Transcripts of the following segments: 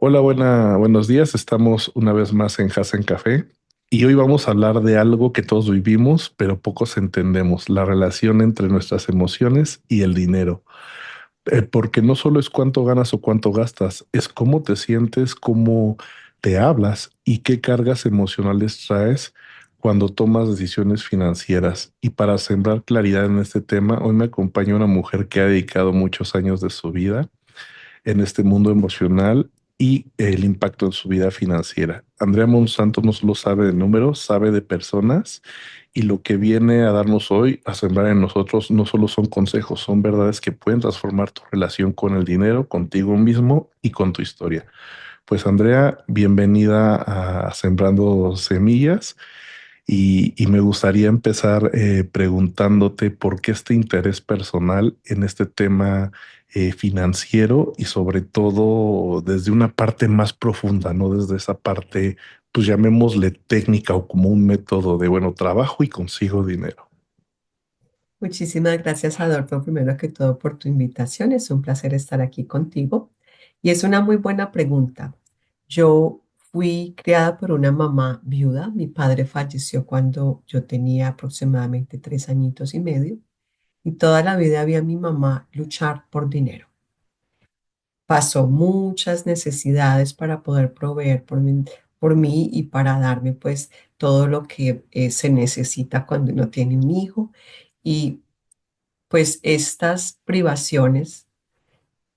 Hola, buenos días. Estamos una vez más en Hasen Café y hoy vamos a hablar de algo que todos vivimos, pero pocos entendemos, la relación entre nuestras emociones y el dinero. Porque no solo es cuánto ganas o cuánto gastas, es cómo te sientes, cómo te hablas y qué cargas emocionales traes cuando tomas decisiones financieras. Y para sembrar claridad en este tema, hoy me acompaña una mujer que ha dedicado muchos años de su vida en este mundo emocional y el impacto en su vida financiera. Andrea Monsanto no solo sabe de números, sabe de personas y lo que viene a darnos hoy, a sembrar en nosotros, no solo son consejos, son verdades que pueden transformar tu relación con el dinero, contigo mismo y con tu historia. Pues Andrea, bienvenida a Sembrando Semillas. Y me gustaría empezar preguntándote por qué este interés personal en este tema financiero y sobre todo desde una parte más profunda, no desde esa parte, pues llamémosle técnica o como un método de, bueno, trabajo y consigo dinero. Muchísimas gracias, Adolfo, primero que todo por tu invitación. Es un placer estar aquí contigo. Y es una muy buena pregunta. Yo fui criada por una mamá viuda. Mi padre falleció cuando yo tenía aproximadamente 3 añitos y medio. Y toda la vida vi a mi mamá luchar por dinero. Pasó muchas necesidades para poder proveer por mí y para darme pues todo lo que se necesita cuando uno tiene un hijo. Y pues estas privaciones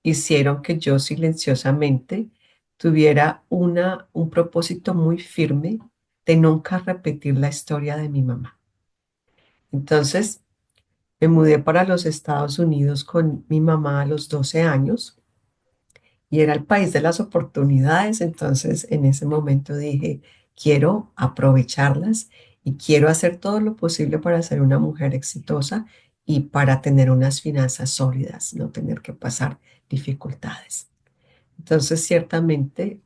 hicieron que yo silenciosamente tuviera un propósito muy firme de nunca repetir la historia de mi mamá. Entonces me mudé para los Estados Unidos con mi mamá a los 12 años y era el país de las oportunidades. Entonces en ese momento dije, quiero aprovecharlas y quiero hacer todo lo posible para ser una mujer exitosa y para tener unas finanzas sólidas, no tener que pasar dificultades. Entonces ciertamente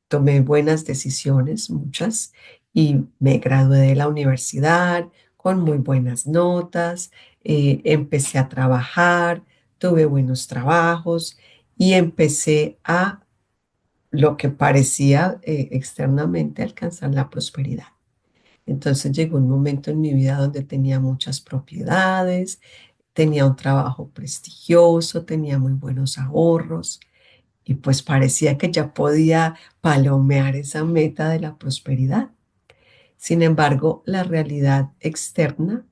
tomé buenas decisiones, muchas, y me gradué de la universidad con muy buenas notas, empecé a trabajar, tuve buenos trabajos y empecé a lo que parecía externamente alcanzar la prosperidad. Entonces llegó un momento en mi vida donde tenía muchas propiedades, tenía un trabajo prestigioso, tenía muy buenos ahorros y pues parecía que ya podía palomear esa meta de la prosperidad. Sin embargo, la realidad externa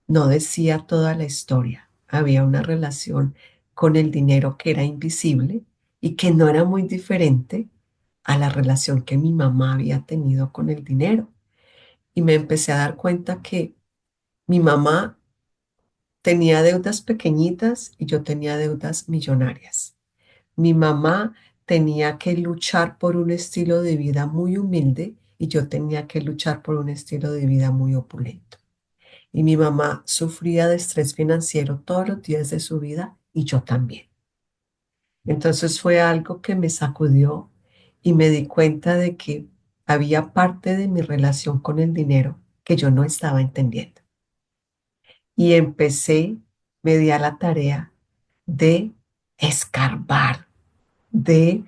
no decía toda la historia. Había una relación con el dinero que era invisible y que no era muy diferente a la relación que mi mamá había tenido con el dinero. Y me empecé a dar cuenta que mi mamá tenía deudas pequeñitas y yo tenía deudas millonarias. Mi mamá tenía que luchar por un estilo de vida muy humilde y yo tenía que luchar por un estilo de vida muy opulento. Y mi mamá sufría de estrés financiero todos los días de su vida y yo también. Entonces fue algo que me sacudió y me di cuenta de que había parte de mi relación con el dinero que yo no estaba entendiendo. Y empecé, me di a la tarea de escarbar, de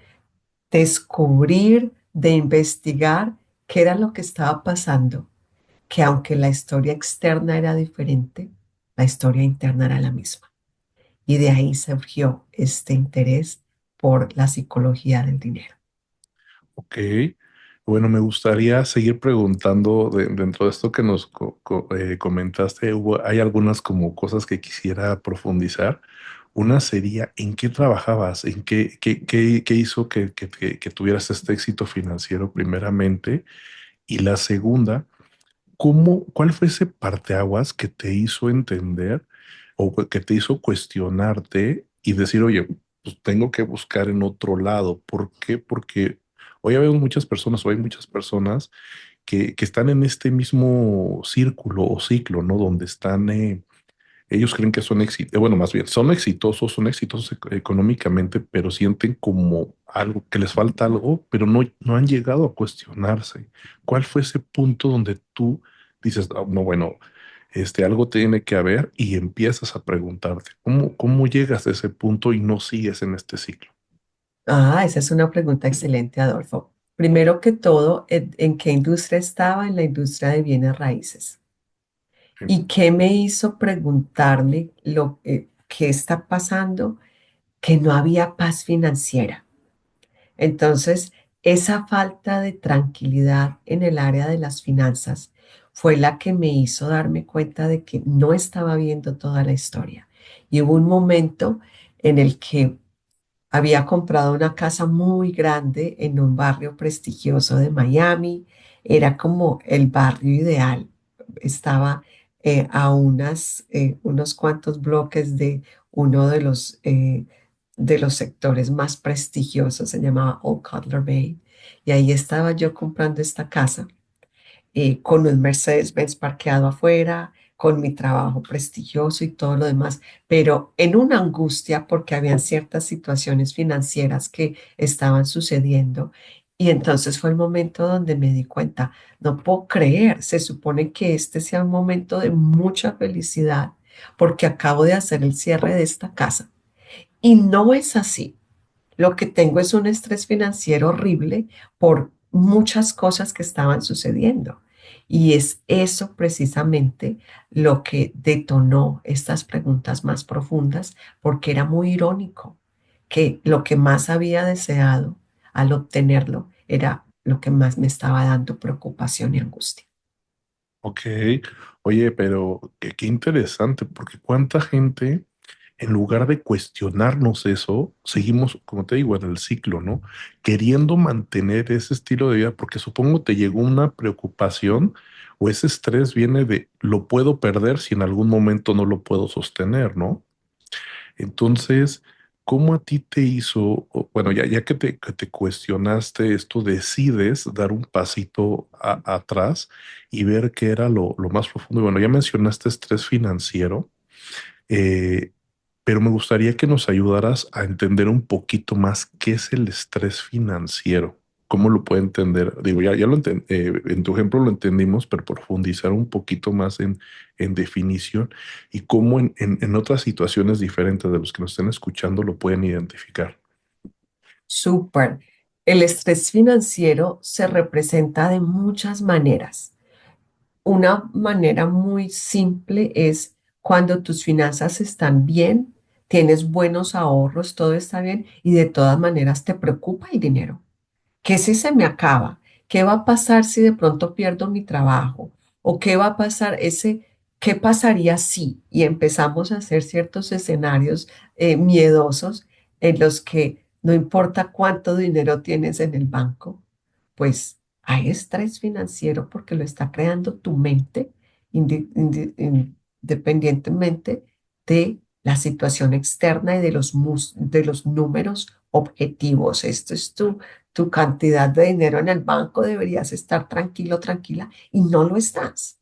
descubrir, de investigar qué era lo que estaba pasando, que aunque la historia externa era diferente, la historia interna era la misma. Y de ahí surgió este interés por la psicología del dinero. Ok. Bueno, me gustaría seguir preguntando dentro de esto que nos comentaste. Hay algunas como cosas que quisiera profundizar. Una sería, ¿en qué trabajabas? ¿En qué hizo que tuvieras este éxito financiero primeramente? Y la segunda, ¿cuál fue ese parteaguas que te hizo entender o que te hizo cuestionarte y decir, oye, pues tengo que buscar en otro lado? ¿Por qué? Porque hoy vemos muchas personas, o hay muchas personas que están en este mismo círculo o ciclo, ¿no? Donde están, ellos creen que son exitosos, bueno, más bien, son exitosos económicamente, pero sienten como algo, que les falta algo, pero no han llegado a cuestionarse. ¿Cuál fue ese punto donde tú dices, "Ah, no, bueno, algo tiene que haber", y empiezas a preguntarte, ¿cómo llegas a ese punto y no sigues en este ciclo? Esa es una pregunta excelente, Adolfo. Primero que todo, ¿en qué industria estaba? En la industria de bienes raíces. Sí. ¿Y qué me hizo preguntarme qué está pasando? Que no había paz financiera. Entonces, esa falta de tranquilidad en el área de las finanzas fue la que me hizo darme cuenta de que no estaba viendo toda la historia. Y hubo un momento en el que había comprado una casa muy grande en un barrio prestigioso de Miami. Era como el barrio ideal. Estaba unos cuantos bloques de uno de los sectores más prestigiosos. Se llamaba Old Cutler Bay. Y ahí estaba yo comprando esta casa con un Mercedes-Benz parqueado afuera, con mi trabajo prestigioso y todo lo demás, pero en una angustia porque habían ciertas situaciones financieras que estaban sucediendo. Y entonces fue el momento donde me di cuenta, no puedo creer, se supone que este sea un momento de mucha felicidad porque acabo de hacer el cierre de esta casa. Y no es así. Lo que tengo es un estrés financiero horrible por muchas cosas que estaban sucediendo. Y es eso precisamente lo que detonó estas preguntas más profundas, porque era muy irónico que lo que más había deseado al obtenerlo era lo que más me estaba dando preocupación y angustia. Ok, oye, pero qué interesante, porque cuánta gente, en lugar de cuestionarnos eso, seguimos, como te digo, en el ciclo, ¿no? Queriendo mantener ese estilo de vida, porque supongo te llegó una preocupación o ese estrés viene de lo puedo perder si en algún momento no lo puedo sostener, ¿no? Entonces, ¿cómo a ti te hizo, bueno, ya que te cuestionaste esto, decides dar un pasito atrás y ver qué era lo más profundo? Y bueno, ya mencionaste estrés financiero, eh, pero me gustaría que nos ayudaras a entender un poquito más qué es el estrés financiero. ¿Cómo lo puede entender? Digo, en tu ejemplo lo entendimos, pero profundizar un poquito más en definición y cómo en otras situaciones diferentes de los que nos estén escuchando lo pueden identificar. Súper. El estrés financiero se representa de muchas maneras. Una manera muy simple es cuando tus finanzas están bien, tienes buenos ahorros, todo está bien y de todas maneras te preocupa el dinero. ¿Qué si se me acaba? ¿Qué va a pasar si de pronto pierdo mi trabajo? ¿O qué va a pasar qué pasaría si? Y empezamos a hacer ciertos escenarios miedosos en los que no importa cuánto dinero tienes en el banco, pues hay estrés financiero porque lo está creando tu mente independientemente de la situación externa y de los números objetivos. Esto es tu cantidad de dinero en el banco, deberías estar tranquilo, tranquila, y no lo estás.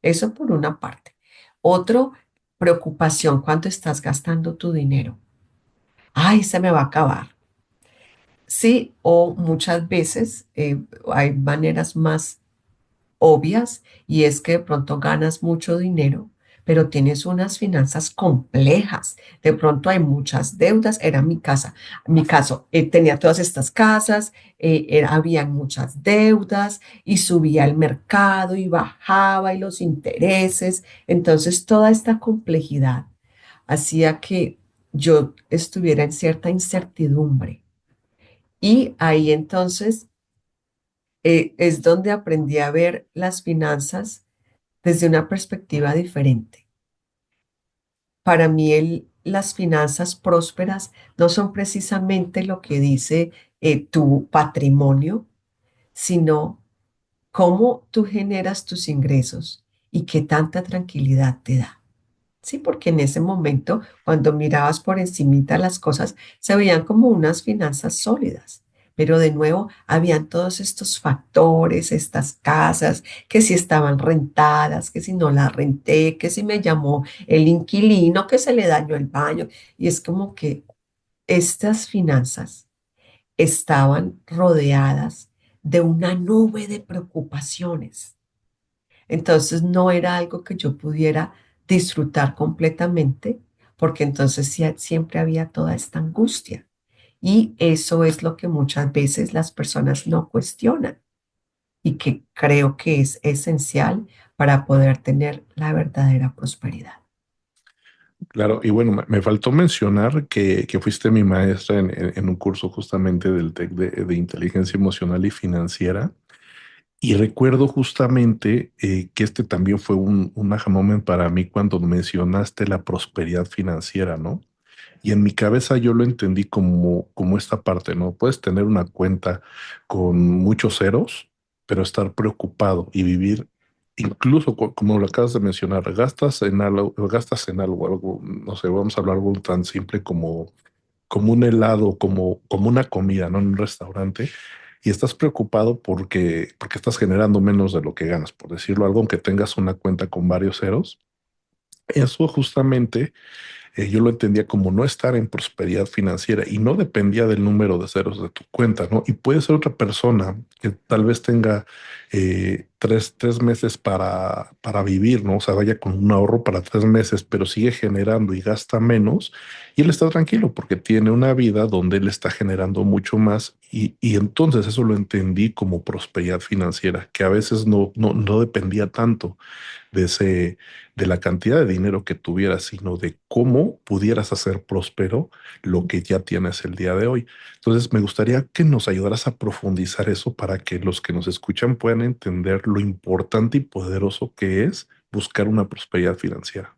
Eso por una parte. Otro, preocupación cuando estás gastando tu dinero. Ay, se me va a acabar. Sí, o muchas veces hay maneras más obvias y es que de pronto ganas mucho dinero, pero tienes unas finanzas complejas. De pronto hay muchas deudas. Era mi caso, tenía todas estas casas, habían muchas deudas y subía el mercado y bajaba y los intereses. Entonces toda esta complejidad hacía que yo estuviera en cierta incertidumbre. Y ahí entonces es donde aprendí a ver las finanzas desde una perspectiva diferente. Para mí, las finanzas prósperas no son precisamente lo que dice tu patrimonio, sino cómo tú generas tus ingresos y qué tanta tranquilidad te da. Sí, porque en ese momento, cuando mirabas por encimita las cosas, se veían como unas finanzas sólidas. Pero de nuevo, habían todos estos factores, estas casas, que si estaban rentadas, que si no las renté, que si me llamó el inquilino, que se le dañó el baño. Y es como que estas finanzas estaban rodeadas de una nube de preocupaciones. Entonces no era algo que yo pudiera disfrutar completamente, porque entonces siempre había toda esta angustia. Y eso es lo que muchas veces las personas no cuestionan y que creo que es esencial para poder tener la verdadera prosperidad. Claro, y bueno, me faltó mencionar que fuiste mi maestra en un curso justamente del TEC de inteligencia emocional y financiera. Y recuerdo justamente que este también fue un aha moment para mí cuando mencionaste la prosperidad financiera, ¿no? Y en mi cabeza yo lo entendí como esta parte, ¿no? Puedes tener una cuenta con muchos ceros, pero estar preocupado y vivir, incluso como lo acabas de mencionar, gastas en algo, no sé, vamos a hablar algo tan simple como un helado, como una comida, ¿no? En un restaurante, y estás preocupado porque estás generando menos de lo que ganas, por decirlo algo, aunque tengas una cuenta con varios ceros. Eso justamente yo lo entendía como no estar en prosperidad financiera y no dependía del número de ceros de tu cuenta, ¿no? Y puede ser otra persona que tal vez tenga tres meses para vivir, ¿no? O sea, vaya con un ahorro para 3 meses, pero sigue generando y gasta menos y él está tranquilo porque tiene una vida donde él está generando mucho más y entonces eso lo entendí como prosperidad financiera, que a veces no dependía tanto de de la cantidad de dinero que tuvieras, sino de cómo pudieras hacer próspero lo que ya tienes el día de hoy. Entonces, me gustaría que nos ayudaras a profundizar eso para que los que nos escuchan puedan entender lo importante y poderoso que es buscar una prosperidad financiera.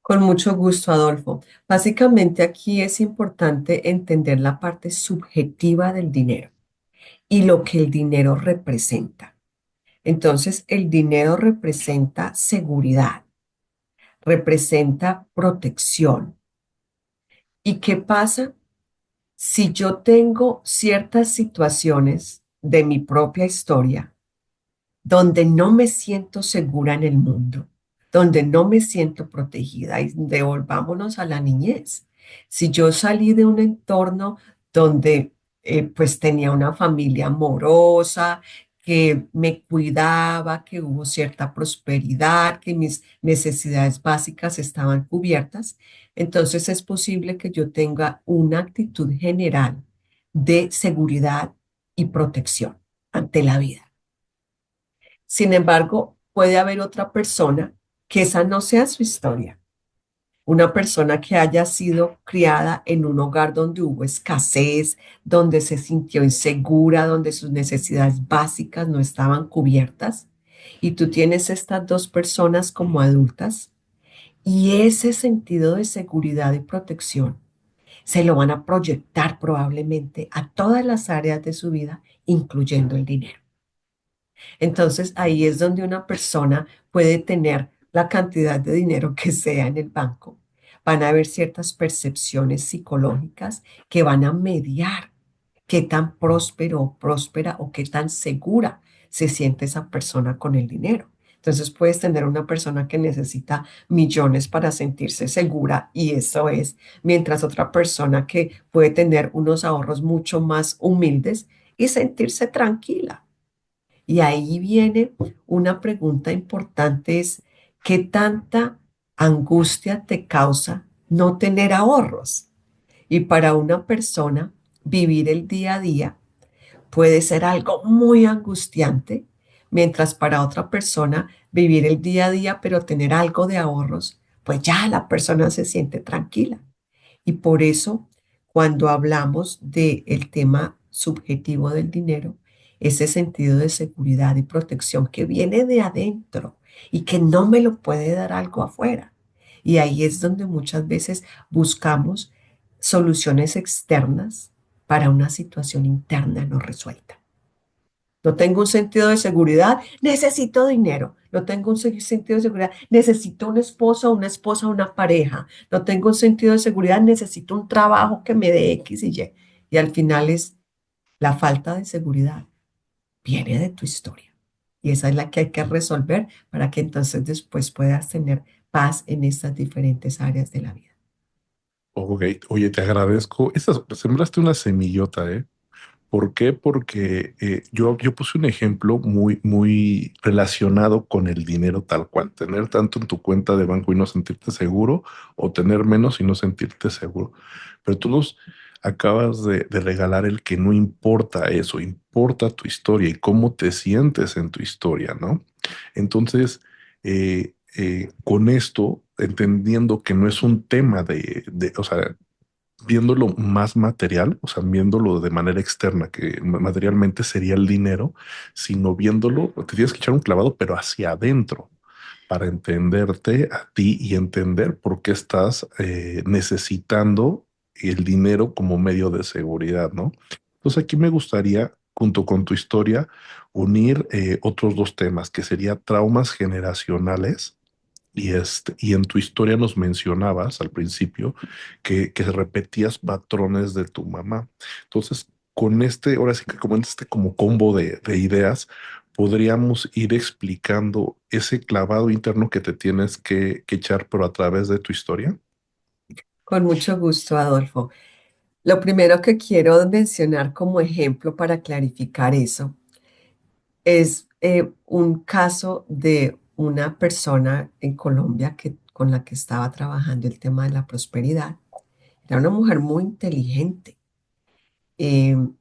Con mucho gusto, Adolfo. Básicamente aquí es importante entender la parte subjetiva del dinero y lo que el dinero representa. Entonces, el dinero representa seguridad, representa protección. ¿Y qué pasa si yo tengo ciertas situaciones de mi propia historia donde no me siento segura en el mundo, donde no me siento protegida? Y devolvámonos a la niñez. Si yo salí de un entorno donde pues tenía una familia amorosa, que me cuidaba, que hubo cierta prosperidad, que mis necesidades básicas estaban cubiertas, entonces es posible que yo tenga una actitud general de seguridad y protección ante la vida. Sin embargo, puede haber otra persona que esa no sea su historia. Una persona que haya sido criada en un hogar donde hubo escasez, donde se sintió insegura, donde sus necesidades básicas no estaban cubiertas. Y tú tienes estas dos personas como adultas y ese sentido de seguridad y protección se lo van a proyectar probablemente a todas las áreas de su vida, incluyendo el dinero. Entonces ahí es donde una persona puede tener la cantidad de dinero que sea en el banco. Van a haber ciertas percepciones psicológicas que van a mediar qué tan próspero o próspera o qué tan segura se siente esa persona con el dinero. Entonces puedes tener una persona que necesita millones para sentirse segura y eso es, mientras otra persona que puede tener unos ahorros mucho más humildes y sentirse tranquila. Y ahí viene una pregunta importante, es ¿qué tanta angustia te causa no tener ahorros? Y para una persona, vivir el día a día puede ser algo muy angustiante, mientras para otra persona, vivir el día a día pero tener algo de ahorros, pues ya la persona se siente tranquila. Y por eso, cuando hablamos del tema subjetivo del dinero, ese sentido de seguridad y protección que viene de adentro y que no me lo puede dar algo afuera. Y ahí es donde muchas veces buscamos soluciones externas para una situación interna no resuelta. No tengo un sentido de seguridad, necesito dinero. No tengo un sentido de seguridad, necesito un esposo, una esposa, una pareja. No tengo un sentido de seguridad, necesito un trabajo que me dé X y Y. Y al final es la falta de seguridad, viene de tu historia. Y esa es la que hay que resolver para que entonces después puedas tener paz en estas diferentes áreas de la vida. Ok, oye, te agradezco. Sembraste una semillota, ¿eh? ¿Por qué? Porque yo puse un ejemplo muy relacionado con el dinero tal cual. Tener tanto en tu cuenta de banco y no sentirte seguro, o tener menos y no sentirte seguro. Pero acabas de regalar el que no importa eso, importa tu historia y cómo te sientes en tu historia, ¿no? Entonces, con esto, entendiendo que no es un tema o sea, viéndolo más material, o sea, viéndolo de manera externa, que materialmente sería el dinero, sino viéndolo, te tienes que echar un clavado, pero hacia adentro, para entenderte a ti y entender por qué estás necesitando el dinero como medio de seguridad, ¿no? Entonces aquí me gustaría, junto con tu historia, unir otros dos temas, que sería traumas generacionales y en tu historia nos mencionabas al principio que repetías patrones de tu mamá. Entonces, con este, ahora sí que como en este como combo de ideas, podríamos ir explicando ese clavado interno que te tienes que echar, pero a través de tu historia. Con mucho gusto, Adolfo. Lo primero que quiero mencionar como ejemplo para clarificar eso es un caso de una persona en Colombia con la que estaba trabajando el tema de la prosperidad. Era una mujer muy inteligente.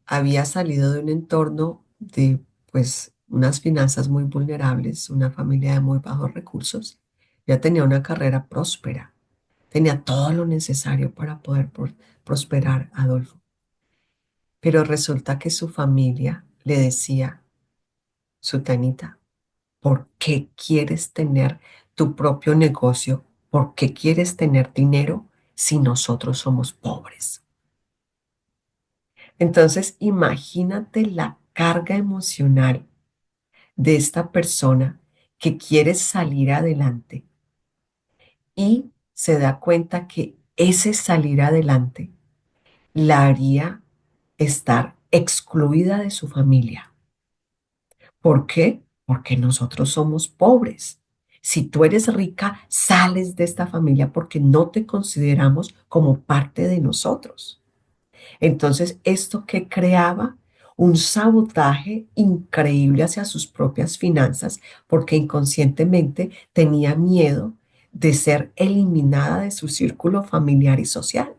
Había salido de un entorno de pues unas finanzas muy vulnerables, una familia de muy bajos recursos. Ya tenía una carrera próspera, tenía todo lo necesario para poder prosperar, Adolfo. Pero resulta que su familia le decía, Sutanita, ¿por qué quieres tener tu propio negocio? ¿Por qué quieres tener dinero si nosotros somos pobres? Entonces, imagínate la carga emocional de esta persona que quiere salir adelante y se da cuenta que ese salir adelante la haría estar excluida de su familia. ¿Por qué? Porque nosotros somos pobres. Si tú eres rica, sales de esta familia porque no te consideramos como parte de nosotros. Entonces, esto que creaba un sabotaje increíble hacia sus propias finanzas, porque inconscientemente tenía miedo de ser eliminada de su círculo familiar y social.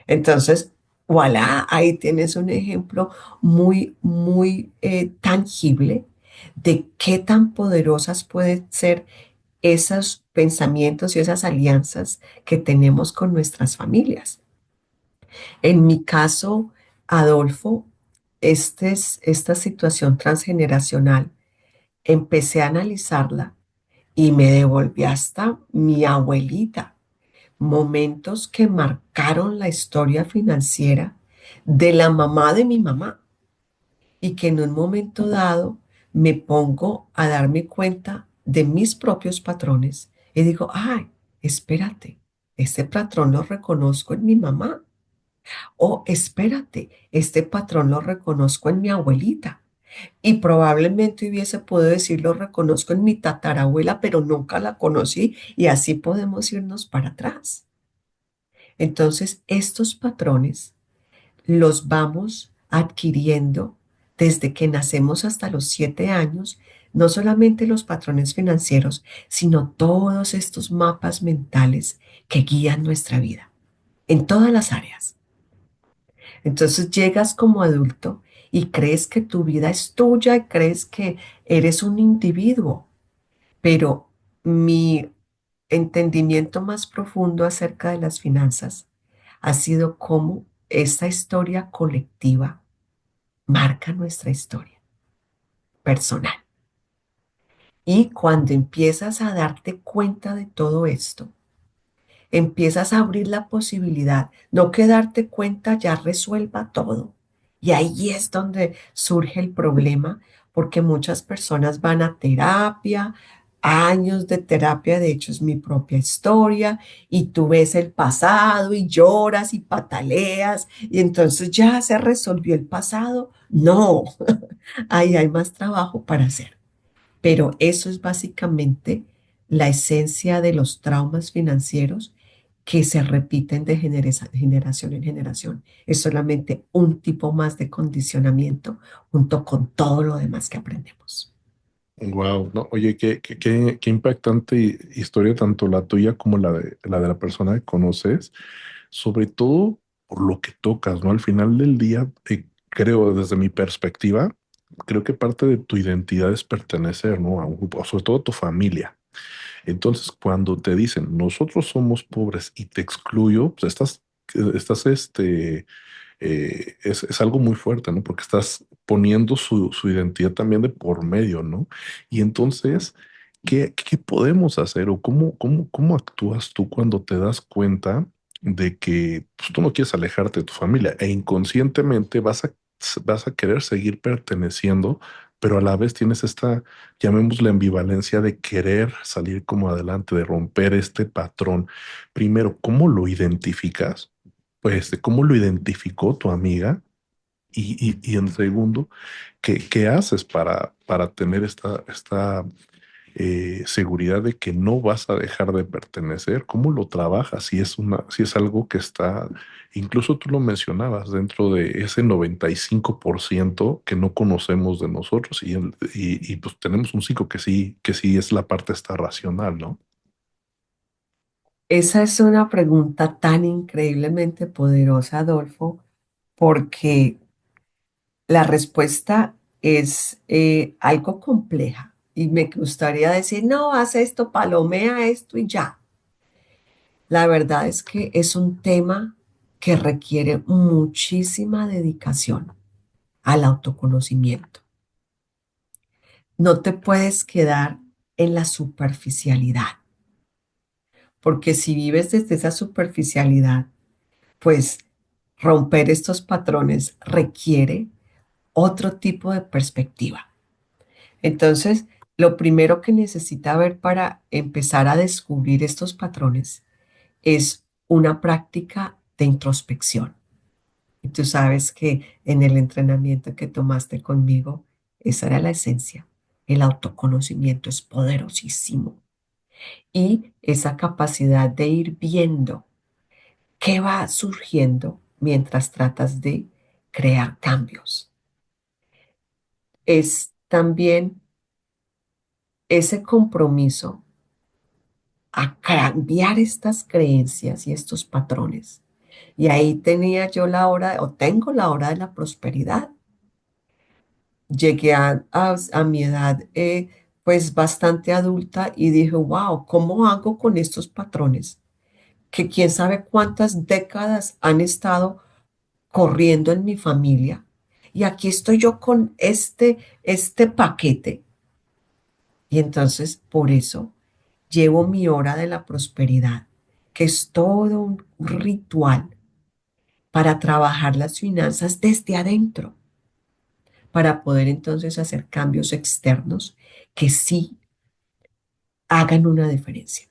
Entonces, voilà, ahí tienes un ejemplo muy tangible de qué tan poderosas pueden ser esos pensamientos y esas alianzas que tenemos con nuestras familias. En mi caso, Adolfo, esta situación transgeneracional, empecé a analizarla y me devolví hasta mi abuelita, momentos que marcaron la historia financiera de la mamá de mi mamá y que en un momento dado me pongo a darme cuenta de mis propios patrones y digo, ay, espérate, este patrón lo reconozco en mi mamá. Oh, espérate, este patrón lo reconozco en mi abuelita. Y probablemente hubiese podido decir lo reconozco en mi tatarabuela, pero nunca la conocí y así podemos irnos para atrás. Entonces, estos patrones los vamos adquiriendo desde que nacemos hasta los 7 años, no solamente los patrones financieros, sino todos estos mapas mentales que guían nuestra vida en todas las áreas. Entonces llegas como adulto y crees que tu vida es tuya y crees que eres un individuo, pero mi entendimiento más profundo acerca de las finanzas ha sido cómo esta historia colectiva marca nuestra historia personal. Y cuando empiezas a darte cuenta de todo esto, empiezas a abrir la posibilidad, no que darte cuenta ya resuelva todo. Y ahí es donde surge el problema, porque muchas personas van a terapia, años de terapia, de hecho es mi propia historia, y tú ves el pasado y lloras y pataleas, y entonces ya se resolvió el pasado. No, ahí hay más trabajo para hacer. Pero eso es básicamente la esencia de los traumas financieros que se repiten de generación en generación. Es solamente un tipo más de condicionamiento junto con todo lo demás que aprendemos. Wow, no, oye, qué impactante historia, tanto la tuya como la de la persona que conoces. Sobre todo, por lo que tocas, ¿no? Al final del día, creo, desde mi perspectiva, creo que parte de tu identidad es pertenecer, ¿no? A un grupo, sobre todo a tu familia. Entonces, cuando te dicen, nosotros somos pobres y te excluyo, pues es algo muy fuerte, ¿no? Porque estás poniendo su identidad también de por medio, ¿no? Y entonces, ¿qué podemos hacer o cómo actúas tú cuando te das cuenta de que pues, tú no quieres alejarte de tu familia e inconscientemente vas a querer seguir perteneciendo, pero a la vez tienes esta, llamémosla ambivalencia de querer salir como adelante, de romper este patrón? Primero, ¿cómo lo identificas? Pues de cómo lo identificó tu amiga y en segundo, ¿qué haces para tener esta seguridad de que no vas a dejar de pertenecer? ¿Cómo lo trabajas? Si es algo que está, incluso tú lo mencionabas, dentro de ese 95% que no conocemos de nosotros y pues tenemos un 5 que sí es la parte esta racional, ¿no? Esa es una pregunta tan increíblemente poderosa, Adolfo, porque la respuesta es algo compleja y me gustaría decir, no, haz esto, palomea esto y ya. La verdad es que es un tema que requiere muchísima dedicación al autoconocimiento. No te puedes quedar en la superficialidad, porque si vives desde esa superficialidad, pues romper estos patrones requiere otro tipo de perspectiva. Entonces, lo primero que necesita ver para empezar a descubrir estos patrones es una práctica de introspección. Y tú sabes que en el entrenamiento que tomaste conmigo, esa era la esencia. El autoconocimiento es poderosísimo. Y esa capacidad de ir viendo qué va surgiendo mientras tratas de crear cambios. Es también ese compromiso a cambiar estas creencias y estos patrones. Y ahí tenía yo la hora, o tengo la hora de la prosperidad. Llegué a mi edad pues bastante adulta y dije, wow, ¿cómo hago con estos patrones? Que quién sabe cuántas décadas han estado corriendo en mi familia. Y aquí estoy yo con este paquete. Y entonces, por eso, llevo mi hora de la prosperidad, que es todo un ritual para trabajar las finanzas desde adentro, para poder entonces hacer cambios externos que sí hagan una diferencia.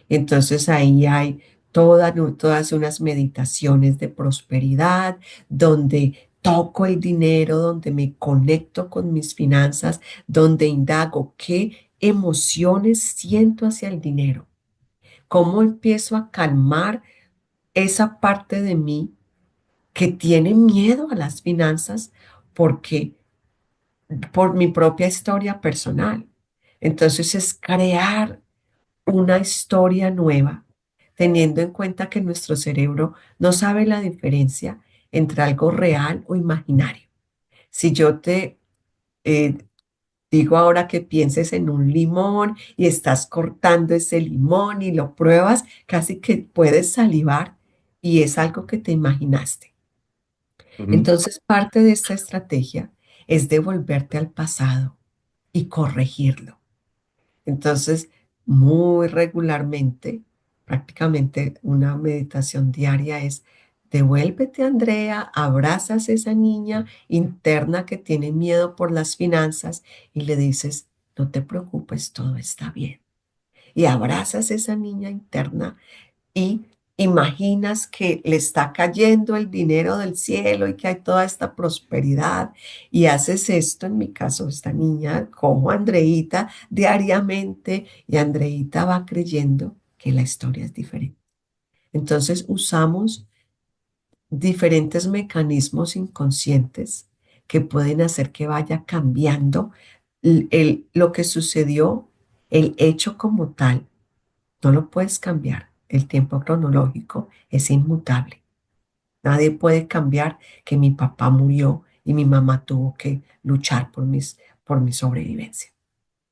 Entonces ahí hay todas unas meditaciones de prosperidad, donde toco el dinero, donde me conecto con mis finanzas, donde indago qué emociones siento hacia el dinero, cómo empiezo a calmar esa parte de mí que tiene miedo a las finanzas porque por mi propia historia personal. Entonces es crear una historia nueva, teniendo en cuenta que nuestro cerebro no sabe la diferencia entre algo real o imaginario. Si yo te digo ahora que pienses en un limón y estás cortando ese limón y lo pruebas, casi que puedes salivar y es algo que te imaginaste. Ujú. Entonces, parte de esta estrategia es devolverte al pasado y corregirlo. Entonces, muy regularmente, prácticamente una meditación diaria es, devuélvete, Andrea, abrazas a esa niña interna que tiene miedo por las finanzas y le dices, no te preocupes, todo está bien. Y abrazas a esa niña interna y imaginas que le está cayendo el dinero del cielo y que hay toda esta prosperidad y haces esto, en mi caso, esta niña, como Andreita diariamente y Andreita va creyendo que la historia es diferente. Entonces usamos diferentes mecanismos inconscientes que pueden hacer que vaya cambiando lo que sucedió, el hecho como tal no lo puedes cambiar. El tiempo cronológico es inmutable. Nadie puede cambiar que mi papá murió y mi mamá tuvo que luchar por mi sobrevivencia.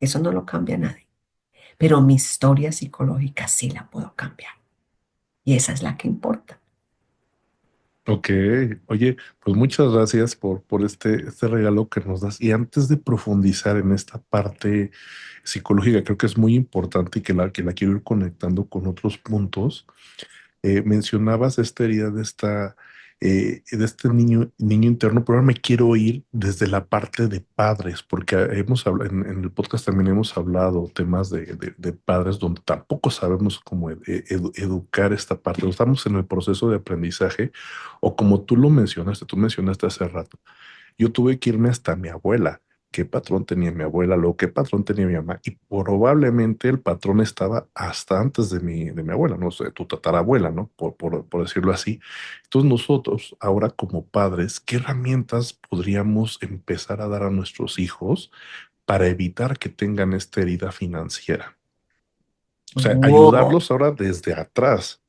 Eso no lo cambia nadie. Pero mi historia psicológica sí la puedo cambiar. Y esa es la que importa. Ok, oye, pues muchas gracias por este regalo que nos das. Y antes de profundizar en esta parte psicológica, creo que es muy importante y que la quiero ir conectando con otros puntos. Mencionabas esta herida de este niño interno, pero ahora me quiero ir desde la parte de padres, porque hemos hablado, en el podcast también hemos hablado temas de padres donde tampoco sabemos cómo educar esta parte. Estamos en el proceso de aprendizaje, o como tú mencionaste hace rato. Yo tuve que irme hasta mi abuela. ¿Qué patrón tenía mi abuela? Lo que patrón tenía mi mamá. Y probablemente el patrón estaba hasta antes de mi abuela, no sé, tu tatarabuela, ¿no? Por decirlo así. Entonces nosotros, ahora como padres, ¿qué herramientas podríamos empezar a dar a nuestros hijos para evitar que tengan esta herida financiera? O sea, Wow. ayudarlos ahora desde atrás.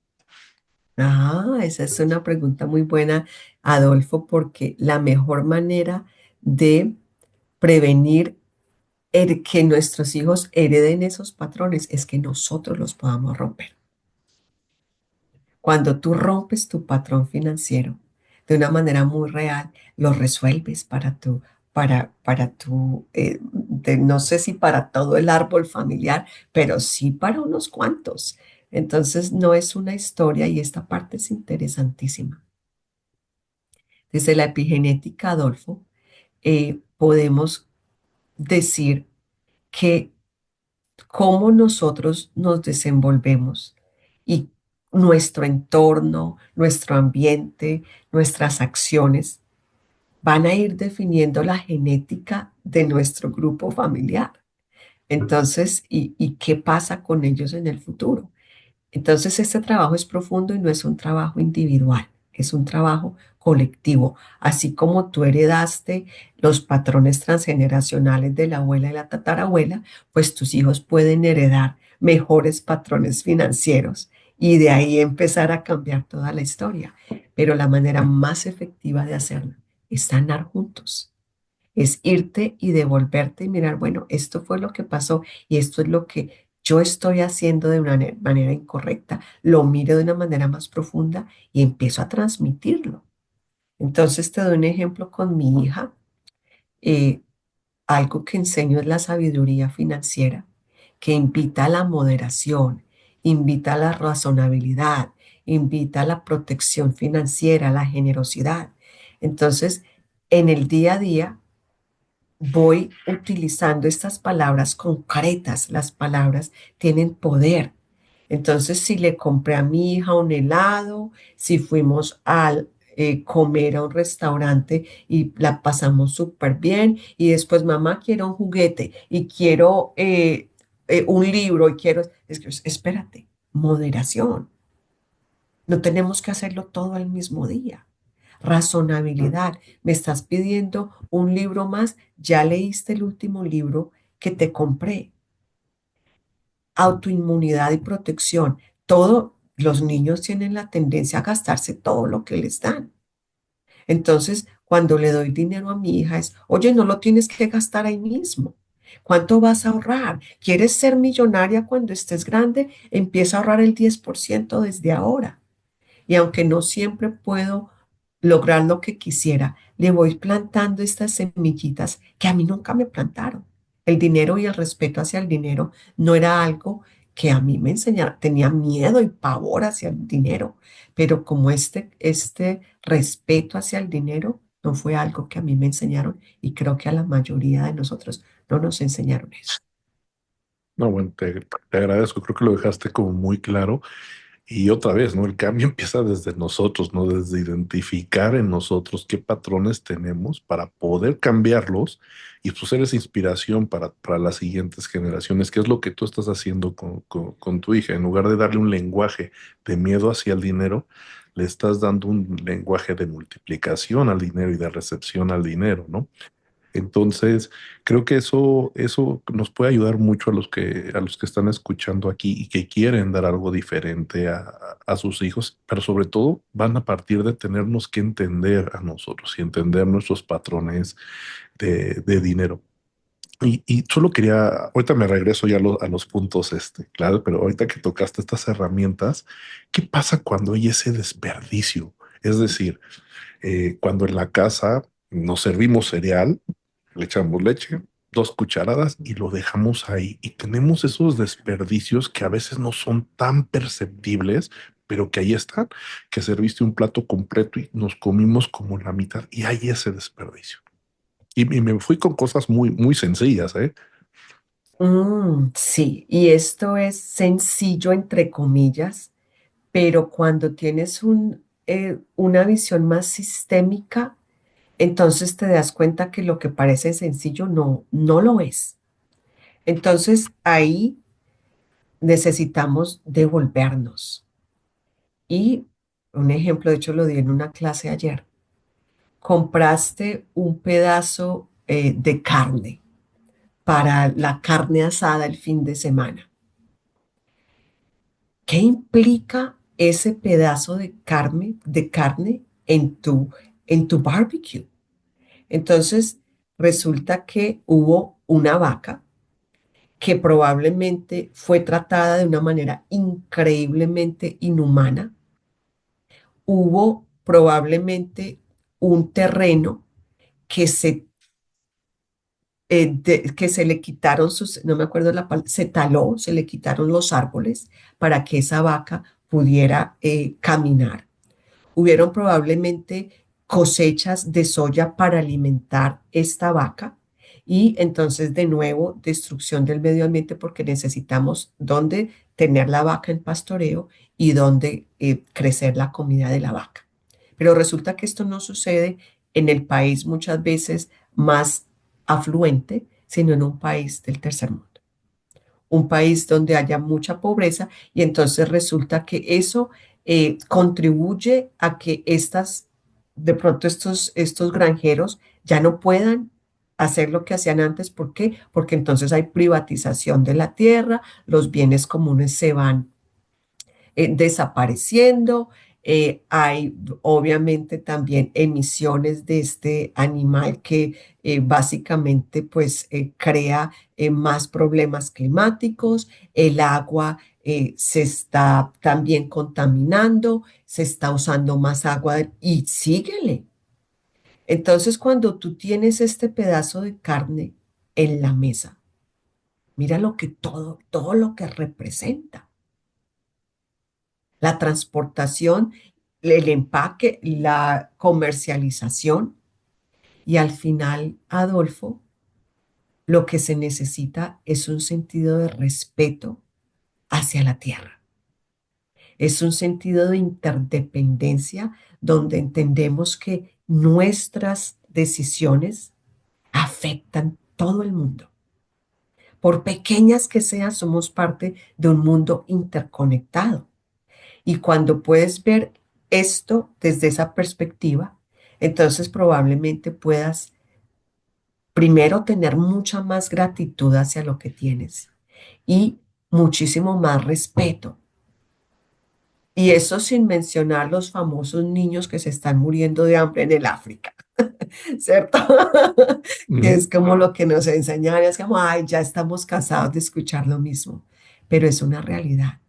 Ah, esa es una pregunta muy buena, Adolfo, porque la mejor manera de prevenir que nuestros hijos hereden esos patrones es que nosotros los podamos romper. Cuando tú rompes tu patrón financiero de una manera muy real, lo resuelves no sé si para todo el árbol familiar, pero sí para unos cuantos. Entonces, no es una historia y esta parte es interesantísima. Desde la epigenética, Adolfo, podemos decir que cómo nosotros nos desenvolvemos y nuestro entorno, nuestro ambiente, nuestras acciones van a ir definiendo la genética de nuestro grupo familiar. Entonces, ¿y qué pasa con ellos en el futuro? Entonces, este trabajo es profundo y no es un trabajo individual, es un trabajo colectivo. Así como tú heredaste los patrones transgeneracionales de la abuela y la tatarabuela, pues tus hijos pueden heredar mejores patrones financieros y de ahí empezar a cambiar toda la historia. Pero la manera más efectiva de hacerlo es sanar juntos, es irte y devolverte y mirar, bueno, esto fue lo que pasó y esto es lo que yo estoy haciendo de una manera incorrecta. Lo miro de una manera más profunda y empiezo a transmitirlo. Entonces te doy un ejemplo con mi hija. Eh, Algo que enseño es la sabiduría financiera, que invita a la moderación, invita a la razonabilidad, invita a la protección financiera, a la generosidad. Entonces, en el día a día, voy utilizando estas palabras concretas. Las palabras tienen poder. Entonces, si le compré a mi hija un helado, si fuimos al comer a un restaurante y la pasamos súper bien, y después, mamá, quiero un juguete y quiero un libro y quiero, espérate, moderación. No tenemos que hacerlo todo al mismo día. Razonabilidad. Me estás pidiendo un libro más. Ya leíste el último libro que te compré. Autoinmunidad y protección. Los niños tienen la tendencia a gastarse todo lo que les dan. Entonces, cuando le doy dinero a mi hija es, oye, no lo tienes que gastar ahí mismo. ¿Cuánto vas a ahorrar? ¿Quieres ser millonaria cuando estés grande? Empieza a ahorrar el 10% desde ahora. Y aunque no siempre puedo lograr lo que quisiera, le voy plantando estas semillitas que a mí nunca me plantaron. El dinero y el respeto hacia el dinero no era algo que a mí me enseñara. Tenía miedo y pavor hacia el dinero, pero como este respeto hacia el dinero no fue algo que a mí me enseñaron y creo que a la mayoría de nosotros no nos enseñaron eso. No, bueno, te agradezco. Creo que lo dejaste como muy claro. Y otra vez, ¿no? El cambio empieza desde nosotros, ¿no? Desde identificar en nosotros qué patrones tenemos para poder cambiarlos y pues ser esa inspiración para las siguientes generaciones, que es lo que tú estás haciendo con tu hija. En lugar de darle un lenguaje de miedo hacia el dinero, le estás dando un lenguaje de multiplicación al dinero y de recepción al dinero, ¿no? Entonces, creo que eso nos puede ayudar mucho a los que están escuchando aquí y que quieren dar algo diferente a sus hijos, pero sobre todo van a partir de tenernos que entender a nosotros y entender nuestros patrones de dinero. Y solo quería, ahorita me regreso ya a los puntos, claro, pero ahorita que tocaste estas herramientas, ¿qué pasa cuando hay ese desperdicio? Es decir, cuando en la casa nos servimos cereal, le echamos leche, 2 cucharadas y lo dejamos ahí. Y tenemos esos desperdicios que a veces no son tan perceptibles, pero que ahí están, que serviste un plato completo y nos comimos como la mitad y hay ese desperdicio. Y me fui con cosas muy, muy sencillas, ¿eh? Sí, y esto es sencillo entre comillas, pero cuando tienes una visión más sistémica, entonces te das cuenta que lo que parece sencillo no lo es. Entonces ahí necesitamos devolvernos. Y un ejemplo, de hecho lo di en una clase ayer. Compraste un pedazo de carne para la carne asada el fin de semana. ¿Qué implica ese pedazo de carne en tu barbecue? Entonces, resulta que hubo una vaca que probablemente fue tratada de una manera increíblemente inhumana. Hubo probablemente un terreno que que se le quitaron no me acuerdo la palabra, se taló, se le quitaron los árboles para que esa vaca pudiera caminar. Hubieron probablemente cosechas de soya para alimentar esta vaca y entonces de nuevo destrucción del medio ambiente porque necesitamos dónde tener la vaca en pastoreo y dónde crecer la comida de la vaca. Pero resulta que esto no sucede en el país muchas veces más afluente, sino en un país del tercer mundo, un país donde haya mucha pobreza y entonces resulta que eso contribuye a que de pronto estos granjeros ya no puedan hacer lo que hacían antes. ¿Por qué? Porque entonces hay privatización de la tierra, los bienes comunes se van desapareciendo. Hay obviamente también emisiones de este animal que básicamente pues crea más problemas climáticos. El agua se está también contaminando, se está usando más agua y síguele. Entonces cuando tú tienes este pedazo de carne en la mesa, mira todo lo que representa la transportación, el empaque, la comercialización y al final, Adolfo, lo que se necesita es un sentido de respeto hacia la tierra. Es un sentido de interdependencia donde entendemos que nuestras decisiones afectan todo el mundo. Por pequeñas que sean, somos parte de un mundo interconectado. Y cuando puedes ver esto desde esa perspectiva, entonces probablemente puedas primero tener mucha más gratitud hacia lo que tienes y muchísimo más respeto. Y eso sin mencionar los famosos niños que se están muriendo de hambre en el África. ¿Cierto? Que Ujú. es como lo que nos enseñan, es como, ay, ya estamos cansados de escuchar lo mismo, pero es una realidad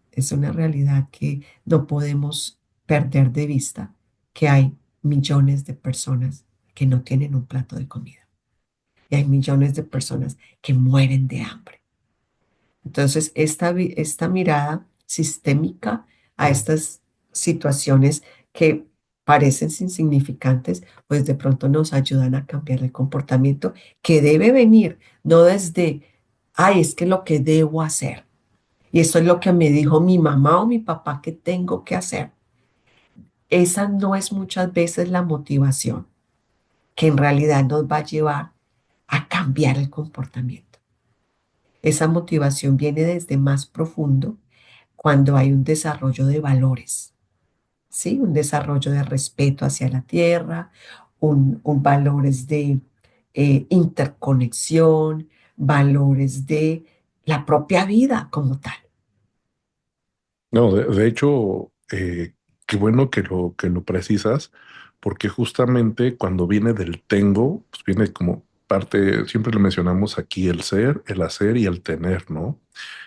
que no podemos perder de vista, que hay millones de personas que no tienen un plato de comida y hay millones de personas que mueren de hambre. Entonces, esta mirada sistémica a estas situaciones que parecen insignificantes, pues de pronto nos ayudan a cambiar el comportamiento que debe venir, no desde, ay, es que lo que debo hacer. Y eso es lo que me dijo mi mamá o mi papá que tengo que hacer. Esa no es muchas veces la motivación que en realidad nos va a llevar a cambiar el comportamiento. Esa motivación viene desde más profundo cuando hay un desarrollo de valores, ¿sí? Un desarrollo de respeto hacia la tierra, un valores de interconexión, valores de la propia vida como tal. No, de hecho, qué bueno que lo precisas, porque justamente cuando viene del tengo, pues viene como parte, siempre le mencionamos aquí el ser, el hacer y el tener, ¿no?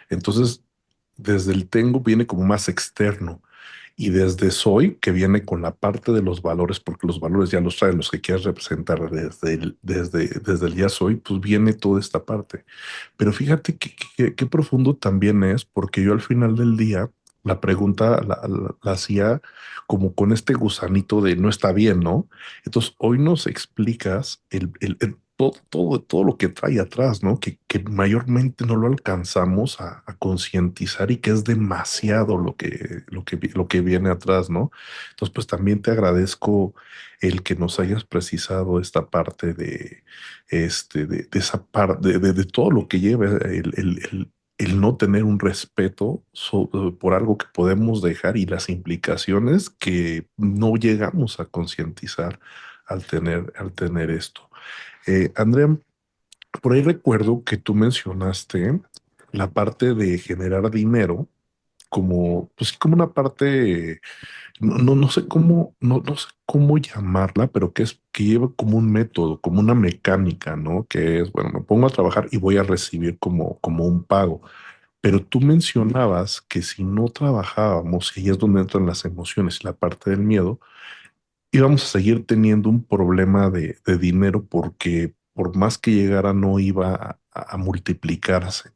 Entonces, desde el tengo viene como más externo. Y desde soy, que viene con la parte de los valores, porque los valores ya los traen, los que quieres representar desde el ya soy, pues viene toda esta parte. Pero fíjate qué profundo también es, porque yo al final del día la pregunta la hacía como con este gusanito de no está bien, ¿no? Entonces hoy nos explicas todo lo que trae atrás, ¿no? Que mayormente no lo alcanzamos a concientizar y que es demasiado lo que viene atrás, ¿no? Entonces, pues también te agradezco el que nos hayas precisado esta parte de esa parte, de todo lo que lleva el no tener un respeto por algo que podemos dejar y las implicaciones que no llegamos a concientizar al tener esto. Andrea, por ahí recuerdo que tú mencionaste la parte de generar dinero como, pues sí, como una parte no sé cómo, no sé cómo llamarla, pero que lleva como un método, como una mecánica, ¿no? Que es, bueno, me pongo a trabajar y voy a recibir como un pago. Pero tú mencionabas que si no trabajábamos, y ahí es donde entran las emociones y la parte del miedo, íbamos a seguir teniendo un problema de dinero porque por más que llegara no iba a multiplicarse.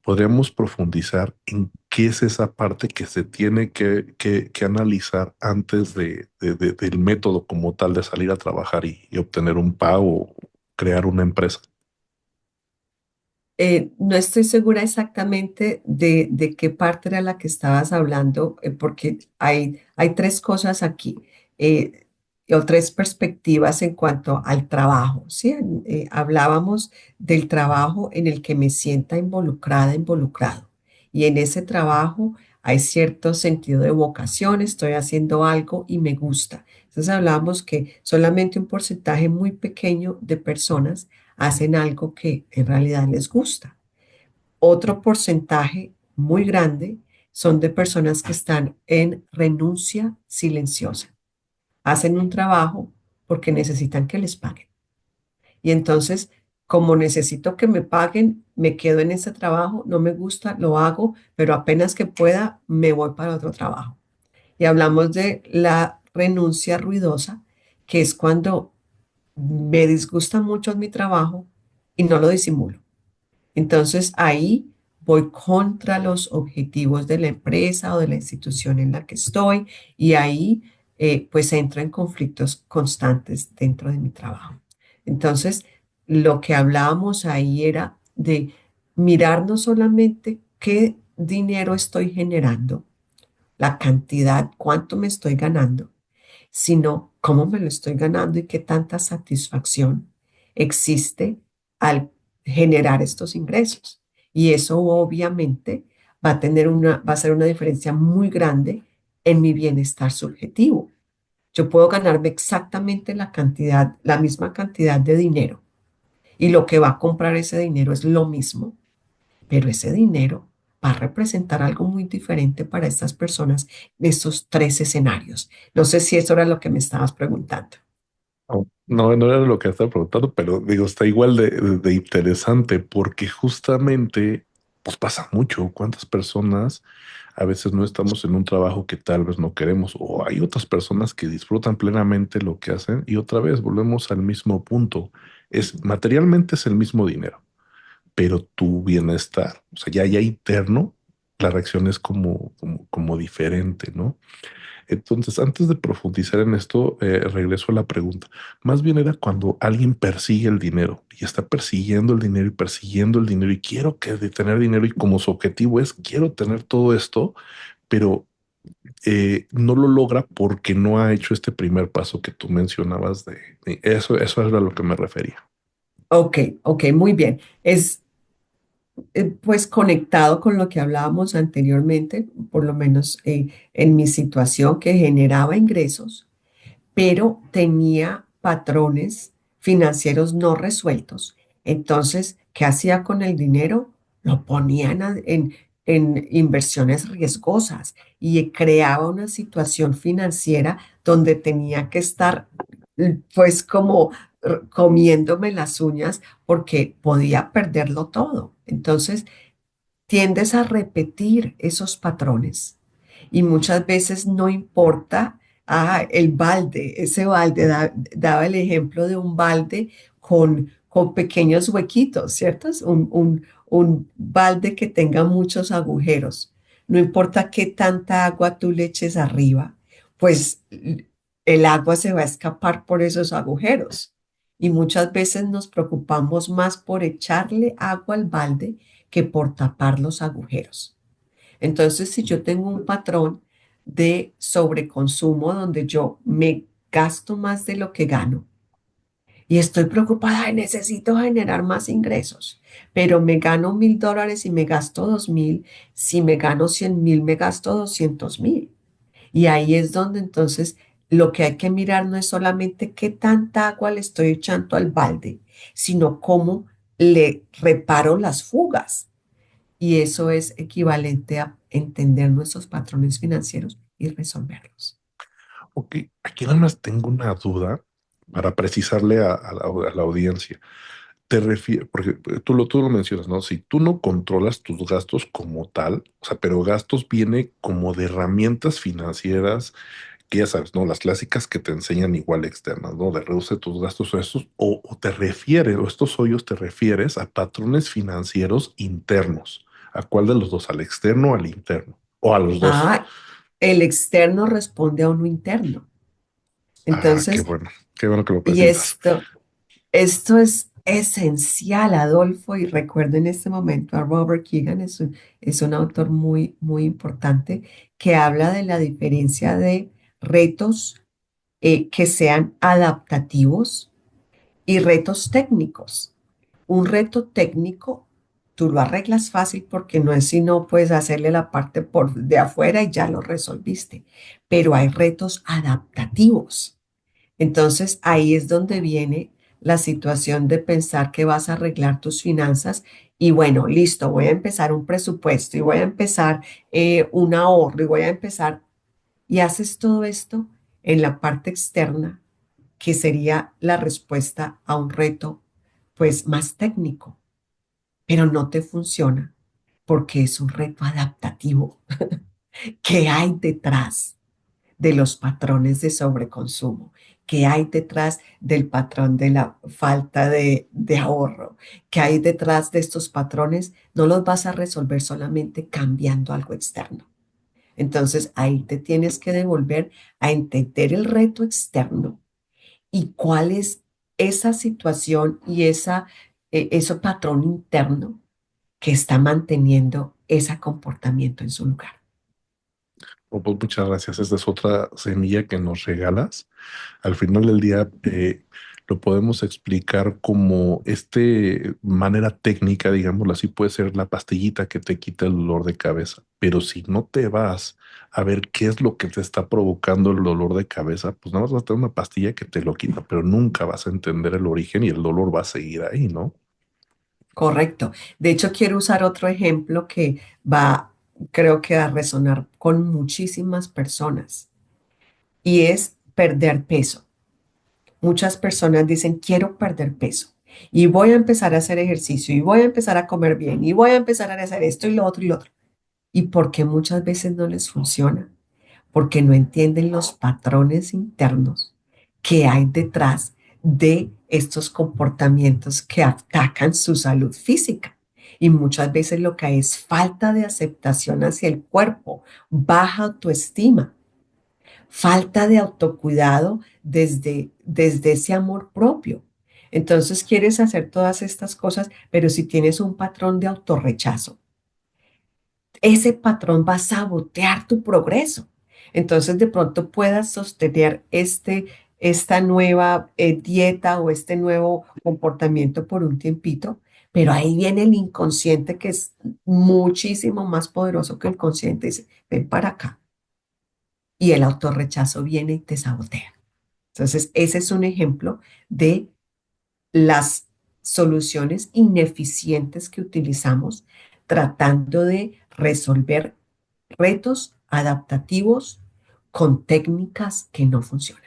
Podríamos profundizar en qué es esa parte que se tiene que analizar antes del método como tal de salir a trabajar y obtener un pago o crear una empresa. No estoy segura exactamente de qué parte era la que estabas hablando, porque hay tres cosas aquí, eh, o tres perspectivas en cuanto al trabajo, ¿sí? Hablábamos del trabajo en el que me sienta involucrada, involucrado. Y en ese trabajo hay cierto sentido de vocación, estoy haciendo algo y me gusta. Entonces hablábamos que solamente un porcentaje muy pequeño de personas hacen algo que en realidad les gusta. Otro porcentaje muy grande son de personas que están en renuncia silenciosa. Hacen un trabajo porque necesitan que les paguen. Y entonces, como necesito que me paguen, me quedo en ese trabajo, no me gusta, lo hago, pero apenas que pueda, me voy para otro trabajo. Y hablamos de la renuncia ruidosa, que es cuando me disgusta mucho mi trabajo y no lo disimulo. Entonces ahí voy contra los objetivos de la empresa o de la institución en la que estoy y ahí pues entro en conflictos constantes dentro de mi trabajo. Entonces, lo que hablábamos ahí era de mirar no solamente qué dinero estoy generando, la cantidad, cuánto me estoy ganando, sino cómo me lo estoy ganando y qué tanta satisfacción existe al generar estos ingresos. Y eso obviamente va a ser una diferencia muy grande en mi bienestar subjetivo. Yo puedo ganarme exactamente la cantidad, la misma cantidad de dinero y lo que va a comprar ese dinero es lo mismo, pero ese dinero va a representar algo muy diferente para estas personas en estos tres escenarios. No sé si eso era lo que me estabas preguntando. No era lo que estaba preguntando, pero digo, está igual de interesante porque justamente pues pasa mucho. ¿Cuántas personas a veces no estamos en un trabajo que tal vez no queremos o hay otras personas que disfrutan plenamente lo que hacen y otra vez volvemos al mismo punto? Es materialmente es el mismo dinero, pero tu bienestar, o sea, ya interno, la reacción es como diferente, ¿no? Entonces, antes de profundizar en esto, regreso a la pregunta. Más bien era cuando alguien persigue el dinero y está persiguiendo el dinero y persiguiendo el dinero y quiero que de tener dinero y como su objetivo es quiero tener todo esto, pero no lo logra porque no ha hecho este primer paso que tú mencionabas de eso era a lo que me refería. Ok, ok, muy bien. Es pues conectado con lo que hablábamos anteriormente, por lo menos en mi situación que generaba ingresos, pero tenía patrones financieros no resueltos. Entonces, ¿qué hacía con el dinero? Lo ponían en inversiones riesgosas y creaba una situación financiera donde tenía que estar pues como comiéndome las uñas porque podía perderlo todo. Entonces, tiendes a repetir esos patrones y muchas veces no importa, el balde, ese balde, daba el ejemplo de un balde con pequeños huequitos, ¿cierto? Es un balde que tenga muchos agujeros. No importa qué tanta agua tú le eches arriba, pues el agua se va a escapar por esos agujeros. Y muchas veces nos preocupamos más por echarle agua al balde que por tapar los agujeros. Entonces, si yo tengo un patrón de sobreconsumo donde yo me gasto más de lo que gano y estoy preocupada y necesito generar más ingresos, pero me gano $1,000 y me gasto 2,000, si me gano 100,000, me gasto 200,000. Y ahí es donde entonces lo que hay que mirar no es solamente qué tanta agua le estoy echando al balde, sino cómo le reparo las fugas. Y eso es equivalente a entender nuestros patrones financieros y resolverlos. Ok, aquí nada más tengo una duda para precisarle a la audiencia. Te refieres, porque tú lo mencionas, ¿no? Si tú no controlas tus gastos como tal, o sea, pero gastos viene como de herramientas financieras que ya sabes, ¿no? Las clásicas que te enseñan igual externas, ¿no? De reduce tus gastos o estos, o te refieres, o estos hoyos te refieres a patrones financieros internos. ¿A cuál de los dos? ¿Al externo o al interno? ¿O a los dos? Ah, el externo responde a uno interno. Ah, Entonces, qué bueno que lo y precisas. esto es esencial, Adolfo, y recuerdo en este momento a Robert Keegan, es un autor muy, muy importante que habla de la diferencia de retos que sean adaptativos y retos técnicos. Un reto técnico, tú lo arreglas fácil porque no es sino puedes hacerle la parte por de afuera y ya lo resolviste. Pero hay retos adaptativos. Entonces ahí es donde viene la situación de pensar que vas a arreglar tus finanzas y bueno, listo, voy a empezar un presupuesto y voy a empezar un ahorro y voy a empezar y haces todo esto en la parte externa, que sería la respuesta a un reto pues más técnico, pero no te funciona porque es un reto adaptativo. ¿Qué hay detrás de los patrones de sobreconsumo? ¿Qué hay detrás del patrón de la falta de ahorro? ¿Qué hay detrás de estos patrones? No los vas a resolver solamente cambiando algo externo. Entonces ahí te tienes que devolver a entender el reto externo y cuál es esa situación y ese patrón interno que está manteniendo ese comportamiento en su lugar. Oh, pues muchas gracias. Esta es otra semilla que nos regalas. Al final del día lo podemos explicar como manera técnica, digámoslo así, puede ser la pastillita que te quita el dolor de cabeza. Pero si no te vas a ver qué es lo que te está provocando el dolor de cabeza, pues nada más vas a tener una pastilla que te lo quita, pero nunca vas a entender el origen y el dolor va a seguir ahí, ¿no? Correcto. De hecho, quiero usar otro ejemplo que va, creo que a resonar con muchísimas personas y es perder peso. Muchas personas dicen, quiero perder peso y voy a empezar a hacer ejercicio y voy a empezar a comer bien y voy a empezar a hacer esto y lo otro y lo otro. ¿Y por qué muchas veces no les funciona? Porque no entienden los patrones internos que hay detrás de estos comportamientos que atacan su salud física. Y muchas veces lo que hay es falta de aceptación hacia el cuerpo, baja autoestima, falta de autocuidado desde ese amor propio. Entonces quieres hacer todas estas cosas, pero si tienes un patrón de autorrechazo, ese patrón va a sabotear tu progreso. Entonces, de pronto puedas sostener esta nueva dieta o este nuevo comportamiento por un tiempito, pero ahí viene el inconsciente que es muchísimo más poderoso que el consciente. Dice, ven para acá. Y el autorrechazo viene y te sabotea. Entonces, ese es un ejemplo de las soluciones ineficientes que utilizamos tratando de resolver retos adaptativos con técnicas que no funcionan.